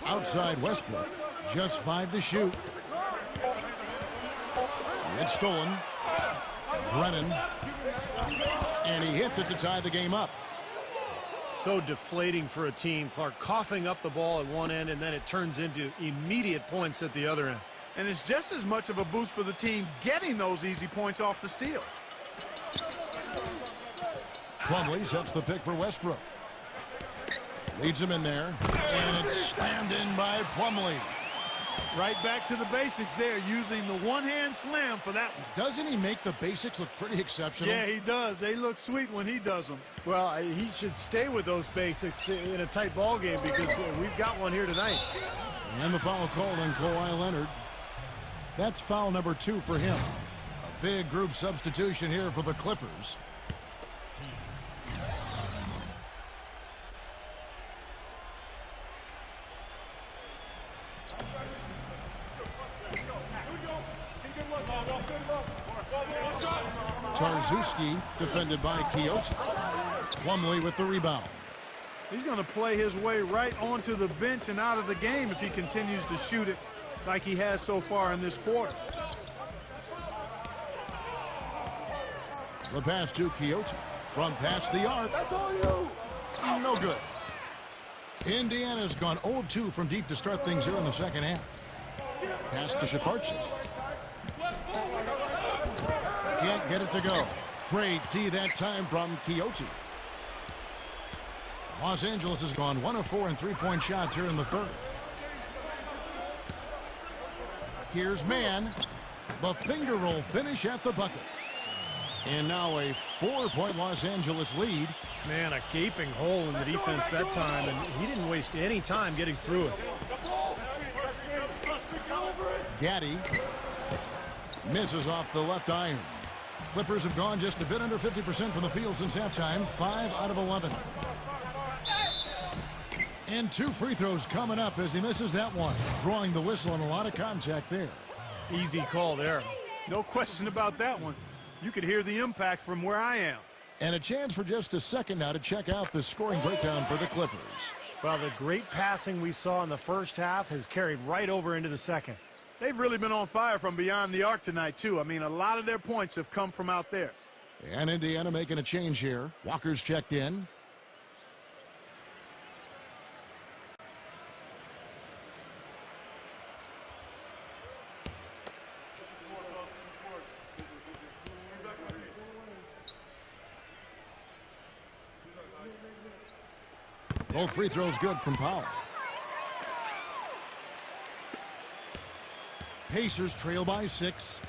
S2: Outside Westbrook. Just 5 to shoot. It's stolen. Brennan. And he hits it to tie the game up.
S4: So deflating for a team. Clark coughing up the ball at one end, and then it turns into immediate points at the other end.
S3: And it's just as much of a boost for the team getting those easy points off the steal.
S2: Plumlee sets the pick for Westbrook. Leads him in there. And it's slammed in by Plumlee.
S3: Right back to the basics there, using the one-hand slam for that one.
S2: Doesn't he make the basics look pretty exceptional?
S3: Yeah, he does. They look sweet when he does them.
S4: Well, he should stay with those basics in a tight ball game because we've got one here tonight.
S2: And the foul called on Kawhi Leonard. That's foul number 2 for him. A big group substitution here for the Clippers. Tarzuski defended by Quixote. Plumlee with the rebound.
S3: He's going to play his way right onto the bench and out of the game if he continues to shoot it like he has so far in this quarter.
S2: The pass to Quixote from past the arc.
S6: That's all you.
S2: No good. Indiana's gone 0 of 2 from deep to start things here in the second half. Pass to Shafarchi. Can't get it to go. Great D that time from Quixote. Los Angeles has gone 1 of 4 in three-point shots here in the third. Here's Mann. The finger roll finish at the bucket. And now a 4-point Los Angeles lead.
S4: Man, a gaping hole in the defense that time, and he didn't waste any time getting through it.
S2: Gaddy misses off the left iron. Clippers have gone just a bit under 50% from the field since halftime. 5 out of 11. And 2 free throws coming up as he misses that one. Drawing the whistle and a lot of contact there.
S4: Easy call there.
S3: No question about that one. You could hear the impact from where I am.
S2: And a chance for just a second now to check out the scoring breakdown for the Clippers.
S4: Well, the great passing we saw in the first half has carried right over into the second.
S3: They've really been on fire from beyond the arc tonight, too. I mean, a lot of their points have come from out there.
S2: And Indiana making a change here. Walker's checked in. Both free throws good from Powell. Pacers trail by 6.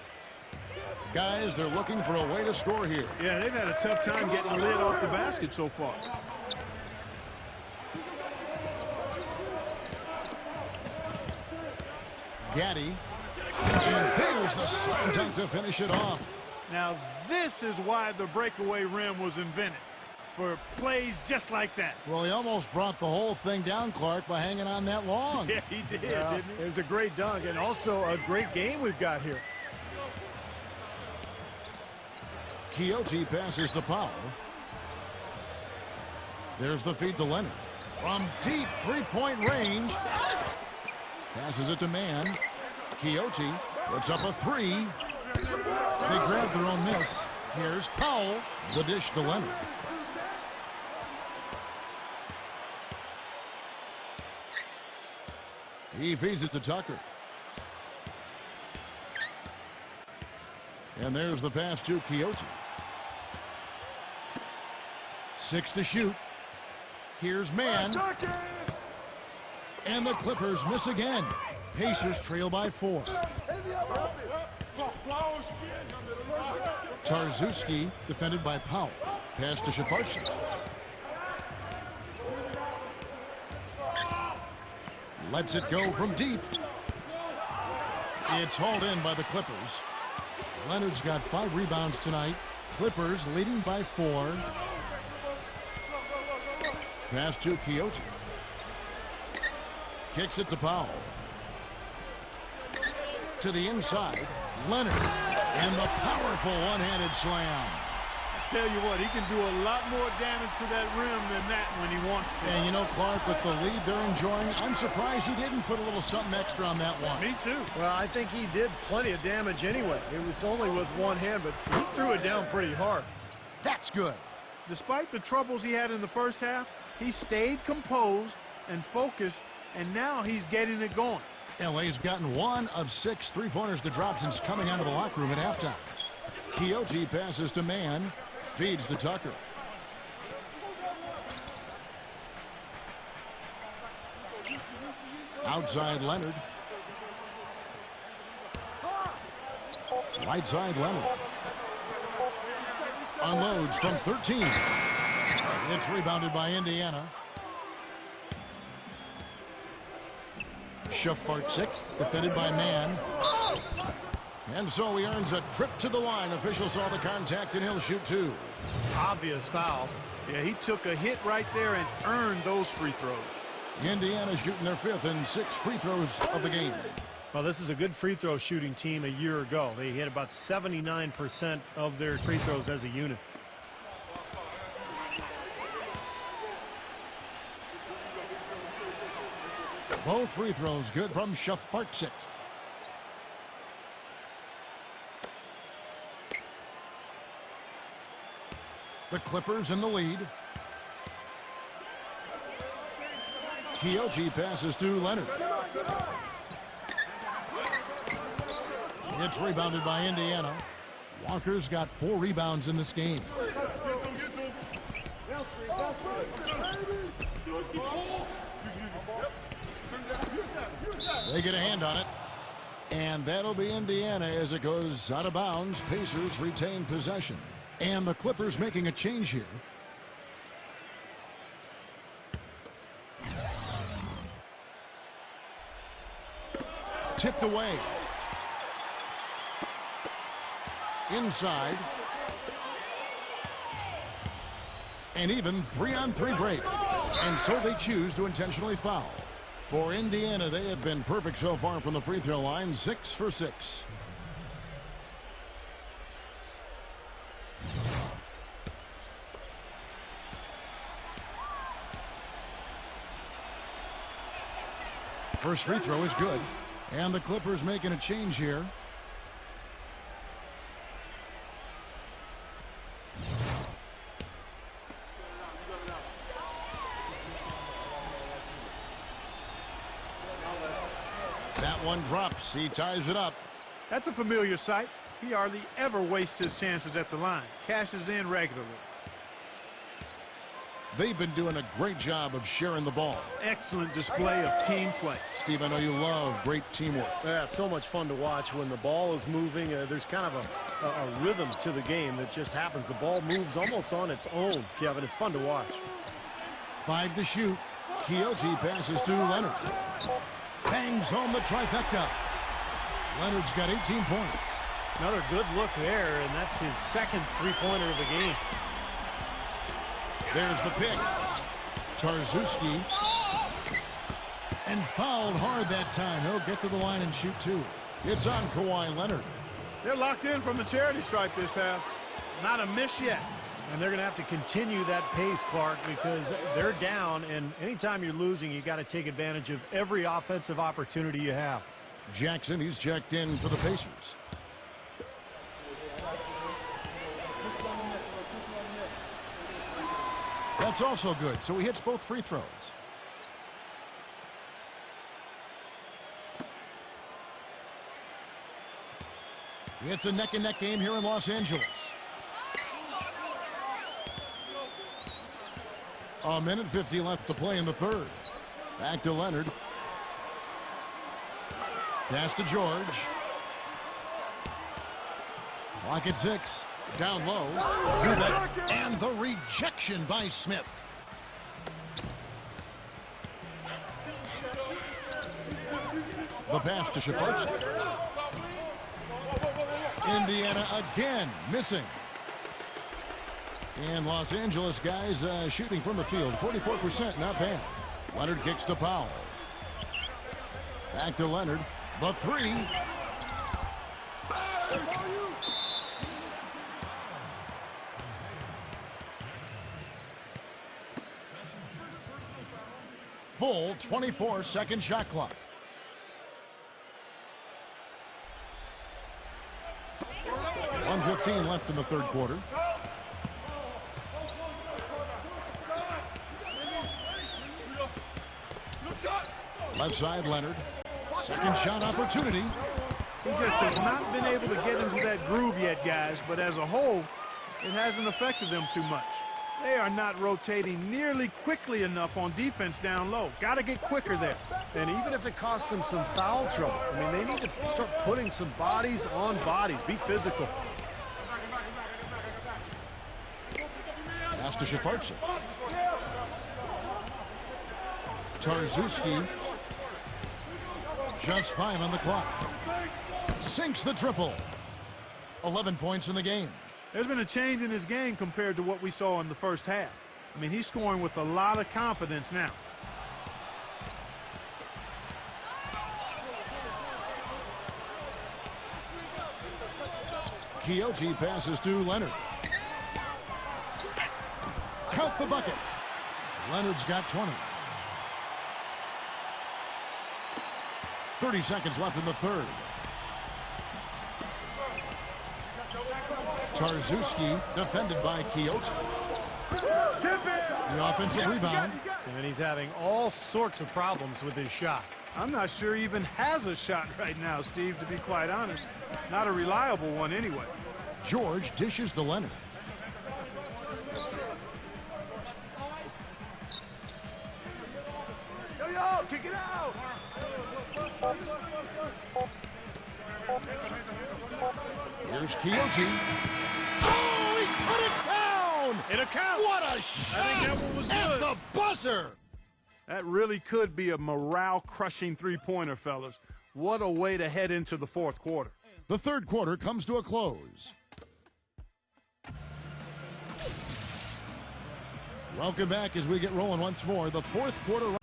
S2: Guys, they're looking for a way to score here.
S3: Yeah, they've had a tough time getting the lid off the basket so far.
S2: Gaddy. And there's the slam dunk to finish it off.
S3: Now, this is why the breakaway rim was invented. For plays just like that.
S2: Well, he almost brought the whole thing down, Clark, by hanging on that long.
S3: Yeah, he did, didn't he?
S4: It was a great dunk and also a great game we've got here.
S2: Quixote passes to Powell. There's the feed to Leonard. From deep three-point range. Passes it to Mann. Quixote puts up a 3. They grab their own miss. Here's Powell. The dish to Leonard. He feeds it to Tucker. And there's the pass to Quixote. 6 to shoot. Here's Mann. And the Clippers miss again. Pacers trail by 4. Tarzuski defended by Powell. Pass to Shafarchi. Lets it go from deep. It's hauled in by the Clippers. Leonard's got 5 rebounds tonight. Clippers leading by 4. Pass to Quixote. Kicks it to Powell. To the inside, Leonard. And the powerful one-handed slam.
S3: Tell you what, he can do a lot more damage to that rim than that when he wants to.
S2: And you know, Clark, with the lead they're enjoying, I'm surprised he didn't put a little something extra on that one.
S3: Me too.
S4: Well, I think he did plenty of damage anyway. It was only with one hand, but he threw it down pretty hard.
S2: That's good.
S3: Despite the troubles he had in the first half, he stayed composed and focused, and now he's getting it going.
S2: LA's gotten 1 of 6 three-pointers to drop since coming out of the locker room at halftime. Quixote passes to Mann. Feeds to Tucker. Outside Leonard. Right side Leonard. Unloads from 13. It's rebounded by Indiana. Shafarczyk defended by Mann. And so he earns a trip to the line. Official saw the contact, and he'll shoot 2.
S4: Obvious foul.
S3: Yeah, he took a hit right there and earned those free throws.
S2: Indiana shooting their 5th and 6th free throws of the game.
S4: Well, this is a good free throw shooting team a year ago. They hit about 79% of their free throws as a unit.
S2: Both free throws good from Shafarczyk. The Clippers in the lead. Quixote passes to Leonard. It's rebounded by Indiana. Walker's got 4 rebounds in this game. They get a hand on it. And that'll be Indiana as it goes out of bounds. Pacers retain possession. And the Clippers making a change here. Tipped away. Inside. And even 3-on-3 break. And so they choose to intentionally foul. For Indiana, they have been perfect so far from the free throw line. 6 for 6. First free throw is good. And the Clippers making a change here. That one drops. He ties it up.
S3: That's a familiar sight. He hardly ever wastes his chances at the line. Cashes in regularly.
S2: They've been doing a great job of sharing the ball.
S3: Excellent display of team play.
S2: Steve, I know you love great teamwork.
S4: Yeah, so much fun to watch when the ball is moving. There's kind of a rhythm to the game that just happens. The ball moves almost on its own, Kevin. It's fun to watch.
S2: 5 to shoot. Quixote passes to Leonard. Bangs home the trifecta. Leonard's got 18 points.
S4: Another good look there, and that's his 2nd three-pointer of the game.
S2: There's the pick. Tarzuski. And fouled hard that time. He'll get to the line and shoot 2. It's on Kawhi Leonard.
S3: They're locked in from the charity stripe this half. Not a miss yet.
S4: And they're going to have to continue that pace, Clark, because they're down, and anytime you're losing, you got to take advantage of every offensive opportunity you have.
S2: Jackson, he's checked in for the Pacers. That's also good, so he hits both free throws. It's a neck-and-neck game here in Los Angeles. A minute 50 left to play in the third. Back to Leonard. Pass to George. Clock at 6. Down low. Through that. And the rejection by Smith. The pass to Shafarczyk. Indiana again missing. And Los Angeles guys shooting from the field. 44%, not bad. Leonard kicks to Powell. Back to Leonard. The three. Full 24-second shot clock. .115 left in the third quarter. Left side, Leonard. Second shot opportunity.
S3: He just has not been able to get into that groove yet, guys, but as a whole, it hasn't affected them too much. They are not rotating nearly quickly enough on defense down low. Got to get quicker there.
S4: And even if it costs them some foul trouble, I mean, they need to start putting some bodies on bodies. Be physical.
S2: Pass to Shafarczyk. Tarzuski. Just 5 on the clock. Sinks the triple. 11 points in the game.
S3: There's been a change in his game compared to what we saw in the first half. I mean, he's scoring with a lot of confidence now.
S2: Quixote passes to Leonard. Count the bucket. Leonard's got 20. 30 seconds left in the third. Tarzuski defended by Quixote. The offensive rebound.
S4: And he's having all sorts of problems with his shot.
S3: I'm not sure he even has a shot right now, Steve, to be quite honest. Not a reliable one anyway.
S2: George dishes to Leonard.
S6: Yo, kick it out!
S2: Here's Quixote. Oh, he put it down!
S3: It'll count.
S2: What a shot!
S3: I think that one was
S2: at
S3: good.
S2: the buzzer!
S3: That really could be a morale-crushing three-pointer, fellas. What a way to head into the fourth quarter.
S2: The third quarter comes to a close. Welcome back as we get rolling once more. The fourth quarter.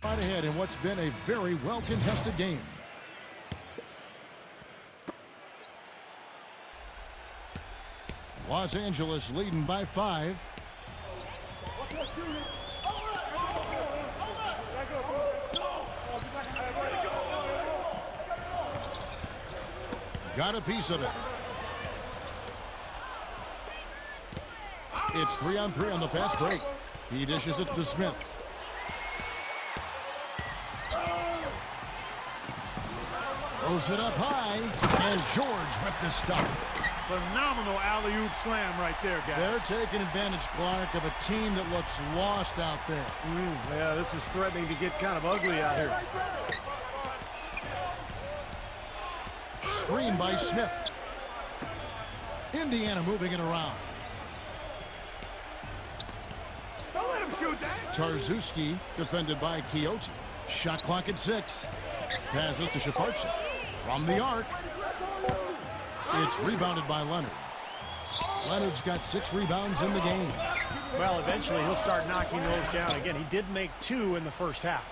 S2: Right ahead in what's been a very well-contested game. Los Angeles leading by 5. Got a piece of it. It's 3-on-3 on the fast break. He dishes it to Smith. Throws it up high, and George with the stuff.
S3: Phenomenal alley-oop slam right there, guys.
S2: They're taking advantage, Clark, of a team that looks lost out there.
S4: Yeah, this is threatening to get kind of ugly out here.
S2: Screen by Smith. Indiana moving it around.
S6: Don't let him shoot that!
S2: Tarzuski defended by Quixote. Shot clock at 6. Passes to Shafarczyk. From the arc. It's rebounded by Leonard. Leonard's got 6 rebounds in the game.
S4: Well, eventually he'll start knocking those down again. He did make 2 in the first half.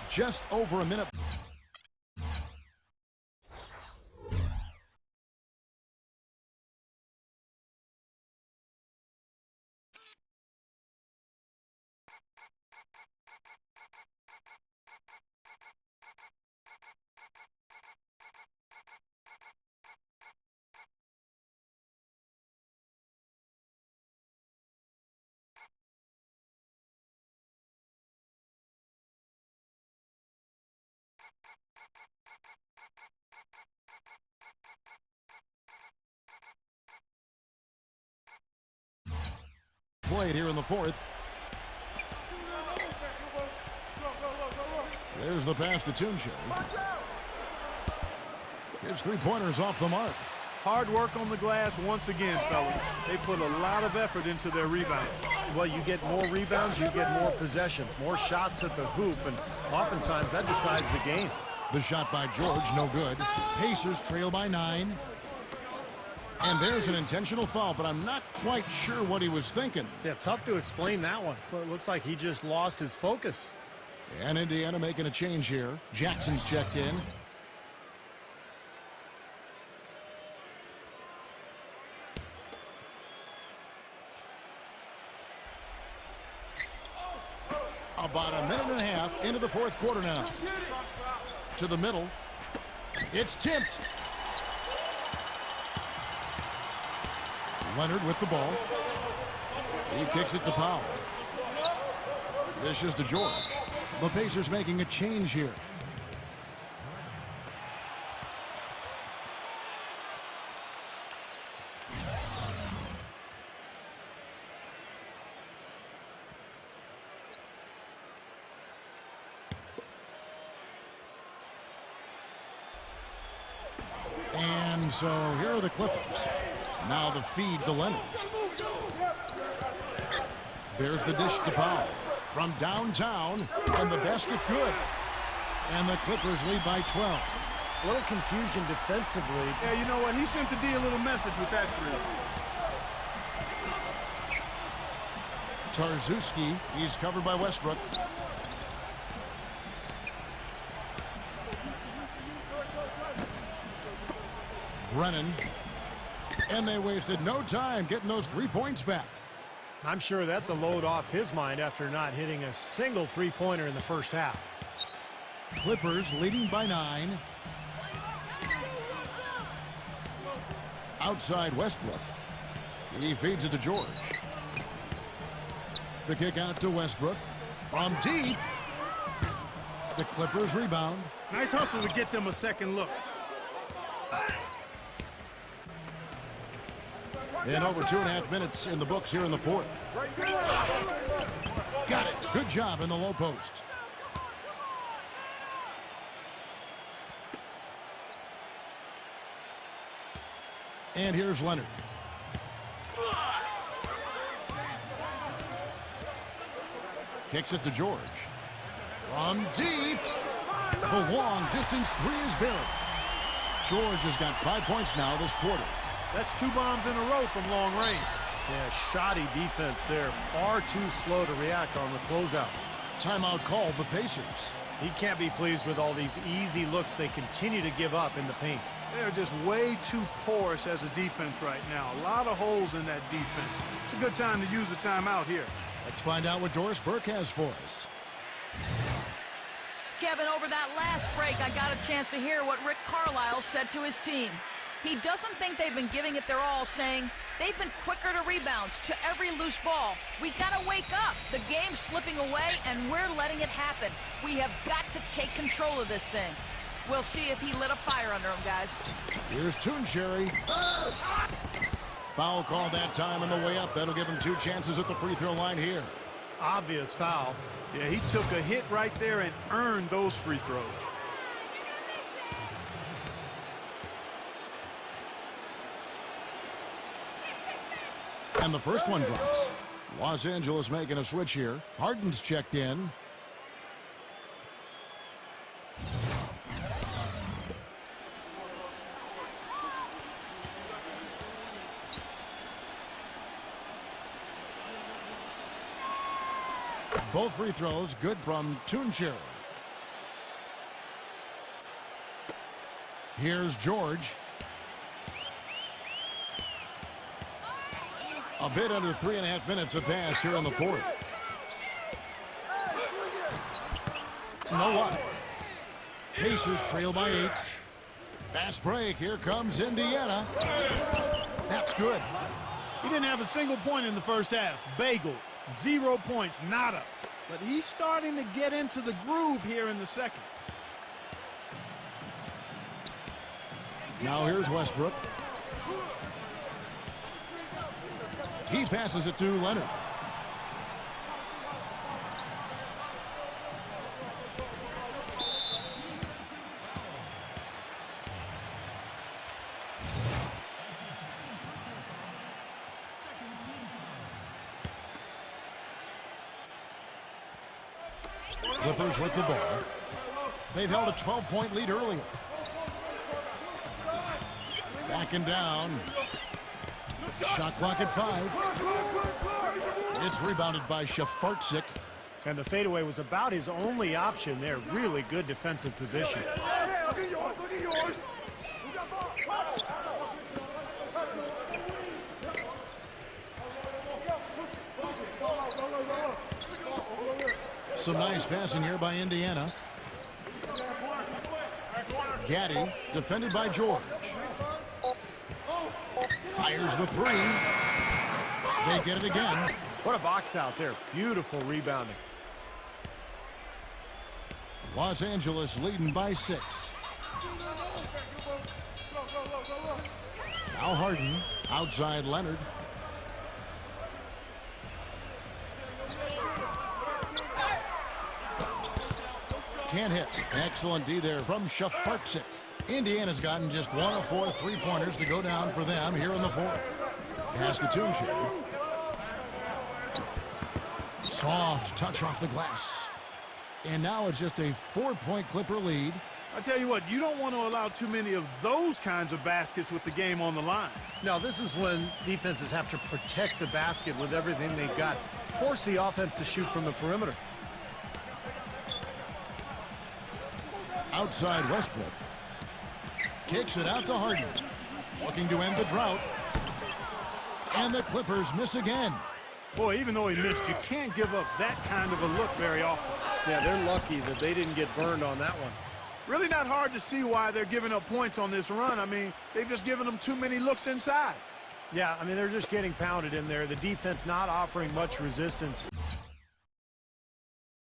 S2: Just over a minute. Played here in the fourth. There's the pass to Tunche. His three-pointers off the mark.
S3: Hard work on the glass once again, fellas. They put a lot of effort into their rebound.
S4: Well, you get more rebounds, you get more possessions, more shots at the hoop, and oftentimes that decides the game.
S2: The shot by George, no good. Pacers trail by 9. And there's an intentional foul, but I'm not quite sure what he was thinking.
S4: Yeah, tough to explain that one. Well, it looks like he just lost his focus.
S2: And Indiana making a change here. Jackson's checked in. About a minute and a half into the fourth quarter now. To the middle. It's tipped. Leonard with the ball. He kicks it to Powell. Dishes to George. The Pacers making a change here. And so here are the Clippers. Now the feed to Leonard. There's the dish to Powell. From downtown, and the basket good. And the Clippers lead by 12.
S4: A little confusion defensively.
S3: Yeah, you know what? He sent the D a little message with that three.
S2: Tarczewski, he's covered by Westbrook. Brennan. And they wasted no time getting those 3 points back.
S4: I'm sure that's a load off his mind after not hitting a single three-pointer in the first half.
S2: Clippers leading by 9. Outside Westbrook. He feeds it to George. The kick out to Westbrook. From deep. The Clippers rebound.
S3: Nice hustle to get them a second look.
S2: And over 2.5 minutes in the books here in the fourth. Got it. Good job in the low post. And here's Leonard. Kicks it to George. From deep. The long distance three is buried. George has got 5 points now this quarter.
S3: That's 2 bombs in a row from long range.
S4: Yeah, shoddy defense there. Far too slow to react on the closeouts.
S2: Timeout called the Pacers.
S4: He can't be pleased with all these easy looks they continue to give up in the paint.
S3: They're just way too porous as a defense right now. A lot of holes in that defense. It's a good time to use a timeout here.
S2: Let's find out what Doris Burke has for us.
S5: Kevin, over that last break, I got a chance to hear what Rick Carlisle said to his team. He doesn't think they've been giving it their all, saying they've been quicker to rebounds, to every loose ball. We gotta wake up. The game's slipping away, and we're letting it happen. We have got to take control of this thing. We'll see if he lit a fire under him, guys.
S2: Here's Tunche. Foul called that time on the way up. That'll give him 2 chances at the free throw line here.
S4: Obvious foul.
S3: Yeah, he took a hit right there and earned those free throws.
S2: And the first one drops. Los Angeles making a switch here. Harden's checked in. Both free throws good from Tunche. Here's George. A bit under 3.5 minutes have passed here in the fourth. No up. Pacers trail by 8. Fast break. Here comes Indiana. That's good.
S3: He didn't have a single point in the first half. Bagel. 0 points. Nada. But he's starting to get into the groove here in the second.
S2: Now here's Westbrook. He passes it to Leonard. Clippers with the ball. They've held a 12-point lead earlier. Backing down. Shot clock at 5. It's rebounded by Shafarczyk.
S4: And the fadeaway was about his only option there. Really good defensive position.
S2: Some nice passing here by Indiana. Gaddy, defended by George. Fires the three. They get it again.
S4: What a box out there. Beautiful rebounding.
S2: Los Angeles leading by 6. Now Harden, outside Leonard. Can't hit. Excellent D there from Shafarczyk. Indiana's gotten just 1 of 4 3-pointers to go down for them here in the 4th. Pass to Toonshay. Soft touch off the glass. And now it's just a 4-point Clipper lead.
S3: I tell you what, you don't want to allow too many of those kinds of baskets with the game on the line.
S4: Now, this is when defenses have to protect the basket with everything they've got. Force the offense to shoot from the perimeter.
S2: Outside Westbrook. Kicks it out to Harden. Looking to end the drought. And the Clippers miss again.
S3: Boy, even though he missed, you can't give up that kind of a look very often.
S4: Yeah, they're lucky that they didn't get burned on that one.
S3: Really not hard to see why they're giving up points on this run. I mean, they've just given them too many looks inside.
S4: Yeah, I mean, they're just getting pounded in there. The defense not offering much resistance.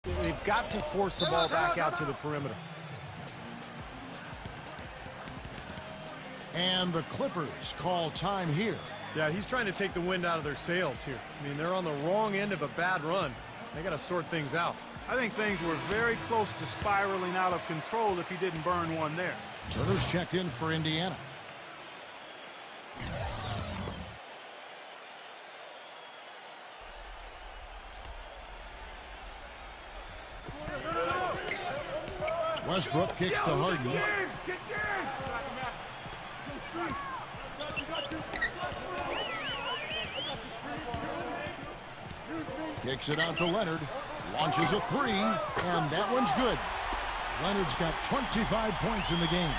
S4: They've got to force the ball back out to the perimeter.
S2: And the Clippers call time here.
S4: Yeah, he's trying to take the wind out of their sails here. I mean, they're on the wrong end of a bad run. They got to sort things out.
S3: I think things were very close to spiraling out of control if he didn't burn one there.
S2: Turner's checked in for Indiana. Westbrook kicks to Harden. Kicks it out to Leonard. Launches a three, and that one's good. Leonard's got 25 points in the game.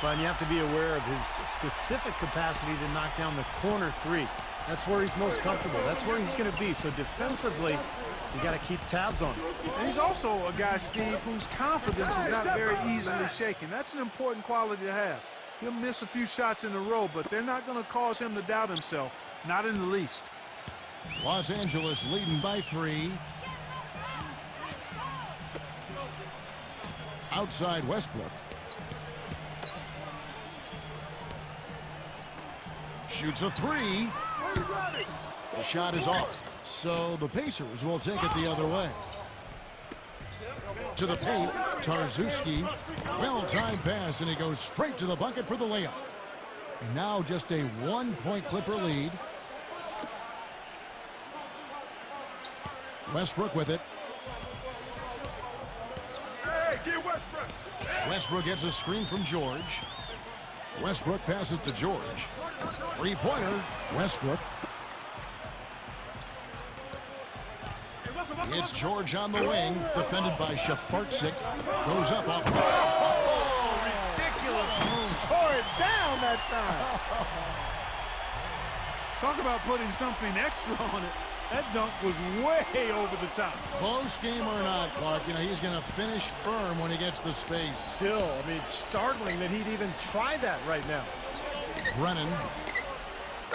S4: But you have to be aware of his specific capacity to knock down the corner three. That's where he's most comfortable. That's where he's going to be. So defensively, you got to keep tabs on him.
S3: And he's also a guy, Steve, whose confidence is not very easily shaken. That's an important quality to have. He'll miss a few shots in a row, but they're not going to cause him to doubt himself. Not in the least.
S2: Los Angeles leading by 3. Outside Westbrook. Shoots a 3. The shot is off. So the Pacers will take it the other way. To the paint, Tarczewski. Well-timed pass, and he goes straight to the bucket for the layup. And now just a 1-point Clipper lead. Westbrook with it. Westbrook gets a screen from George. Westbrook passes to George. Three-pointer, Westbrook. It's George on the wing, defended by Shafarczyk. Goes up off the
S3: Ridiculous. Tore it down that time. Talk about putting something extra on it. That dunk was way over the top.
S2: Close game or not, Clark, you know, he's going to finish firm when he gets the space.
S4: Still, I mean, it's startling that he'd even try that right now.
S2: Brennan.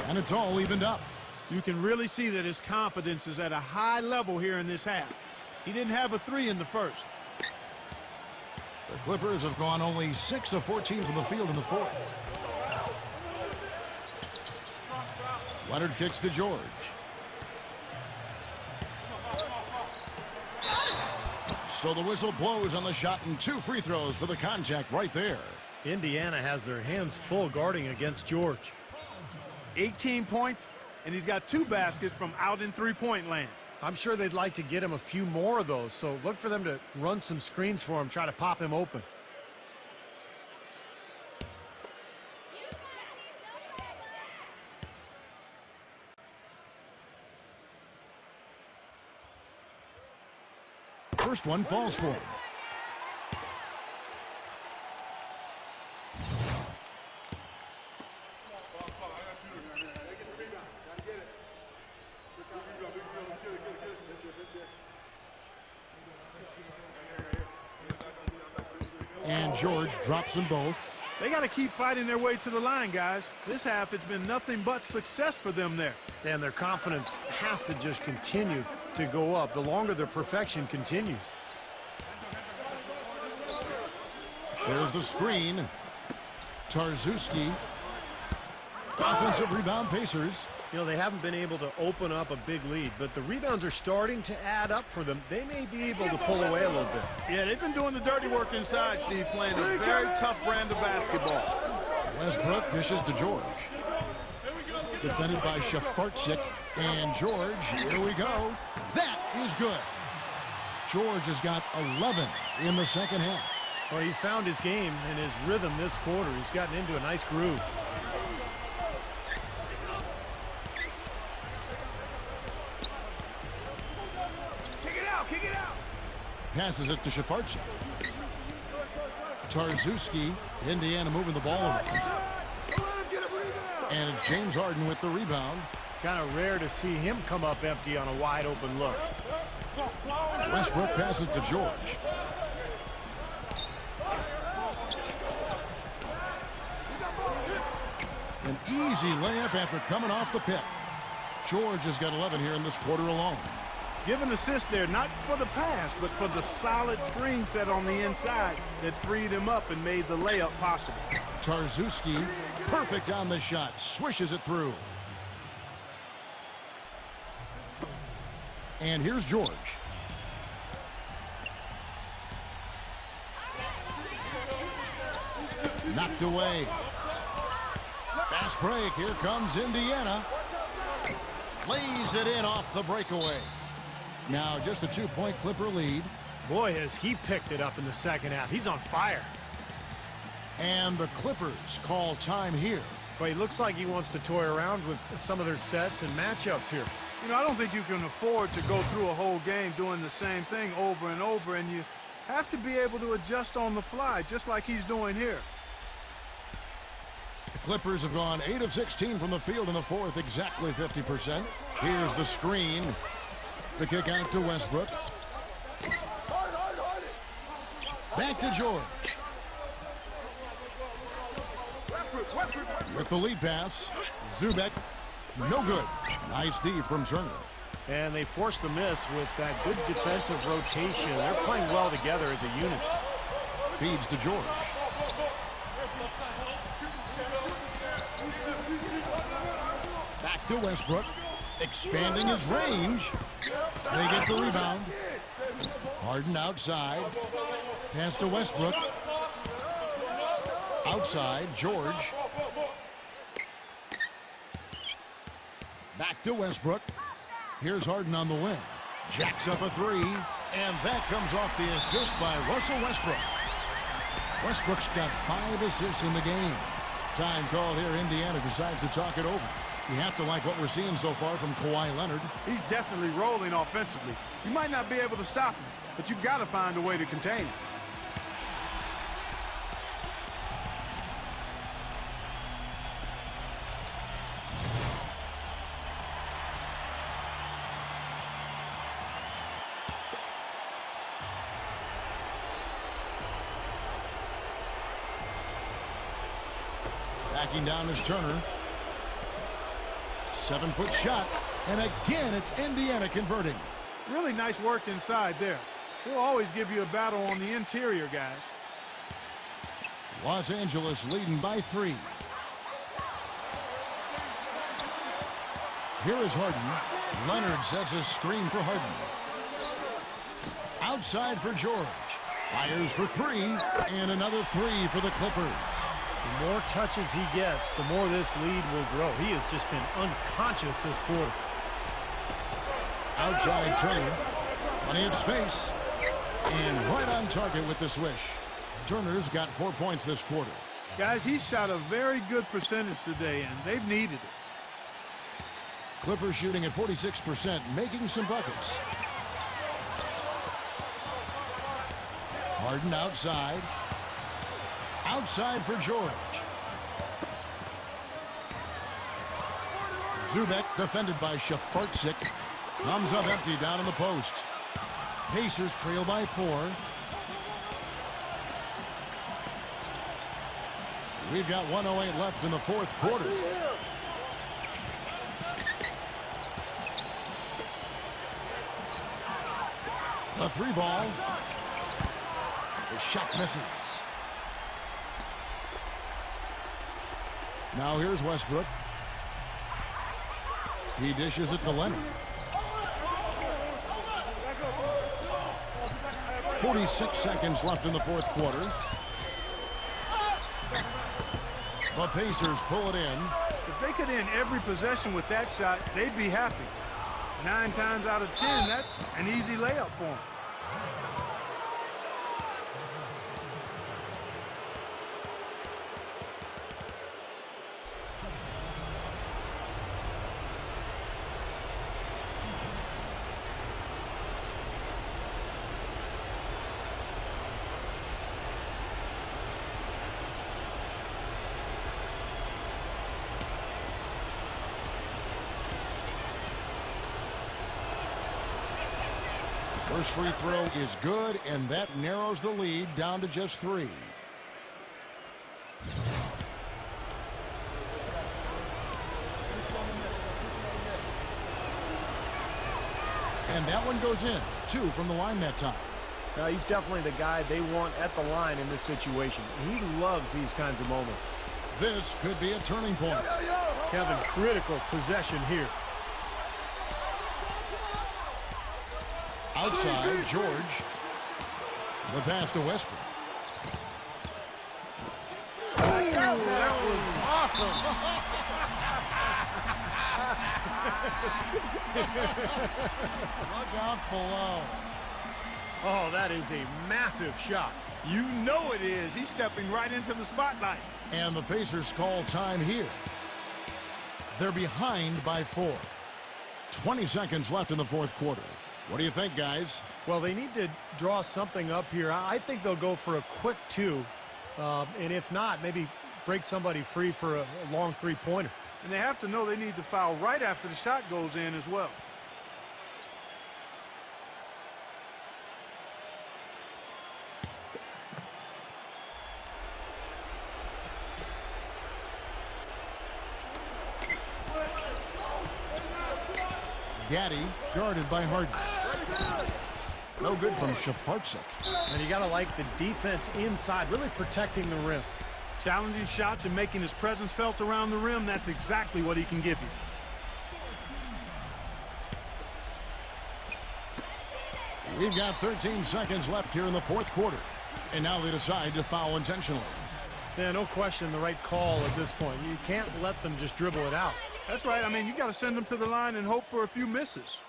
S2: And it's all evened up.
S3: You can really see that his confidence is at a high level here in this half. He didn't have a 3 in the first.
S2: The Clippers have gone only 6 of 14 from the field in the 4th. Leonard kicks to George. So the whistle blows on the shot, and 2 free throws for the contact right there.
S4: Indiana has their hands full guarding against George.
S3: 18 points, and he's got 2 baskets from out in three-point land.
S4: I'm sure they'd like to get him a few more of those, so look for them to run some screens for him, try to pop him open.
S2: First one falls for him. And George drops them both.
S3: They got to keep fighting their way to the line, guys. This half, it's been nothing but success for them there.
S4: And their confidence has to just continue to go up the longer their perfection continues.
S2: There's the screen. Tarzuski. Offensive rebound, Pacers.
S4: You know, they haven't been able to open up a big lead, but the rebounds are starting to add up for them. They may be able to pull away a little bit.
S3: Yeah, they've been doing the dirty work inside, Steve, playing a very tough brand of basketball.
S2: Westbrook dishes to George. Defended by Shafarczyk. And George, here we go. That is good. George has got 11 in the second half.
S4: Well, he's found his game and his rhythm this quarter. He's gotten into a nice groove.
S6: Kick it out.
S2: Passes it to Shafarczyk. Tarzuski, Indiana moving the ball over. And it's James Harden with the rebound.
S4: Kind of rare to see him come up empty on a wide open look.
S2: Westbrook passes to George. An easy layup after coming off the pick. George has got 11 here in this quarter alone.
S3: Give an assist there, not for the pass, but for the solid screen set on the inside that freed him up and made the layup possible.
S2: Tarzuski, perfect on the shot, swishes it through. And here's George. Knocked away. Fast break. Here comes Indiana. Lays it in off the breakaway. Now just a 2-point Clipper lead.
S4: Boy, has he picked it up in the second half. He's on fire.
S2: And the Clippers call time here.
S4: But he looks like he wants to toy around with some of their sets and matchups here.
S3: You know, I don't think you can afford to go through a whole game doing the same thing over and over, and you have to be able to adjust on the fly, just like he's doing here.
S2: The Clippers have gone 8 of 16 from the field in the fourth, exactly 50%. Here's the screen. The kick out to Westbrook. Back to George. With the lead pass, Zubek, no good. Nice D from Turner.
S4: And they forced the miss with that good defensive rotation. They're playing well together as a unit.
S2: Feeds to George. Back to Westbrook, expanding his range. They get the rebound. Harden outside. Pass to Westbrook. Outside, George. Back to Westbrook. Here's Harden on the wing. Jacks up a three. And that comes off the assist by Russell Westbrook. Westbrook's got 5 assists in the game. Time called here. Indiana decides to talk it over. You have to like what we're seeing so far from Kawhi Leonard.
S3: He's definitely rolling offensively. You might not be able to stop him, but you've got to find a way to contain him.
S2: Backing down is Turner. 7-foot shot. And again, it's Indiana converting.
S3: Really nice work inside there. He'll always give you a battle on the interior, guys.
S2: Los Angeles leading by 3. Here is Harden. Leonard sets a screen for Harden. Outside for George. Fires for 3. And another 3 for the Clippers.
S4: The more touches he gets, the more this lead will grow. He has just been unconscious this quarter.
S2: Outside Turner. Plenty of space. And right on target with the swish. Turner's got 4 points this quarter.
S3: Guys, he shot a very good percentage today, and they've needed it.
S2: Clippers shooting at 46%, making some buckets. Harden outside. Outside for George. Zubek defended by Shafarczyk. Comes up empty down in the post. Pacers trail by 4. We've got 1:08 left in the fourth quarter. The 3 ball. The shot misses. Now here's Westbrook. He dishes it to Leonard. 46 seconds left in the fourth quarter. The Pacers pull it in.
S3: If they could end every possession with that shot, they'd be happy. 9 times out of 10, that's an easy layup for them.
S2: First free throw is good, and that narrows the lead down to just 3. And that one goes in. 2 from the line that time.
S4: Now, he's definitely the guy they want at the line in this situation. He loves these kinds of moments.
S2: This could be a turning point.
S4: Kevin, critical possession here.
S2: Outside, George. The pass to Westbrook.
S4: Oh, that was awesome.
S2: Look out below.
S4: Oh, that is a massive shot.
S3: You know it is. He's stepping right into the spotlight.
S2: And the Pacers call time here. They're behind by 4. 20 seconds left in the fourth quarter. What do you think, guys?
S4: Well, they need to draw something up here. I think they'll go for a quick 2. And if not, maybe break somebody free for a long 3-pointer.
S3: And they have to know they need to foul right after the shot goes in as well.
S2: Gaddy guarded by Harden. No good from Shafarczyk.
S4: And you got to like the defense inside, really protecting the rim.
S3: Challenging shots and making his presence felt around the rim, that's exactly what he can give you.
S2: We've got 13 seconds left here in the fourth quarter. And now they decide to foul intentionally.
S4: Yeah, no question the right call at this point. You can't let them just dribble it out.
S3: That's right. I mean, you got to send them to the line and hope for a few misses.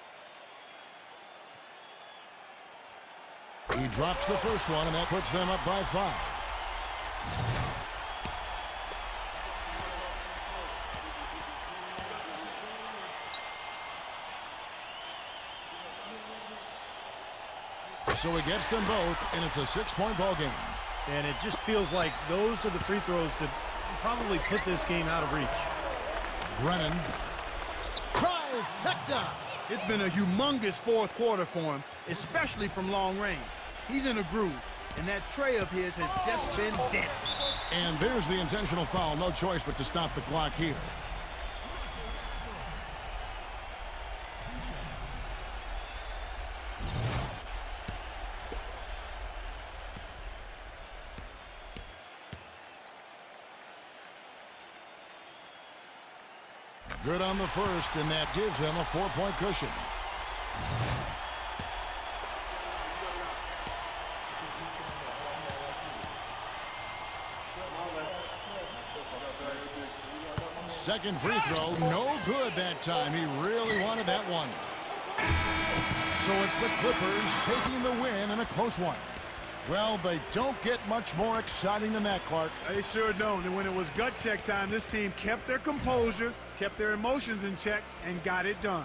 S2: He drops the first one, and that puts them up by 5. So he gets them both, and it's a 6-point ball game.
S4: And it just feels like those are the free throws that probably put this game out of reach.
S2: Brennan. Trifecta.
S3: It's been a humongous fourth quarter for him, especially from long range. He's in a groove, and that tray of his has just been dead.
S2: And there's the intentional foul. No choice but to stop the clock here. Good on the first, and that gives them a 4-point cushion. Second free throw, no good that time. He really wanted that one. So it's the Clippers taking the win in a close one. Well, they don't get much more exciting than that, Clark.
S3: They sure don't. And when it was gut check time, this team kept their composure, kept their emotions in check, and got it done.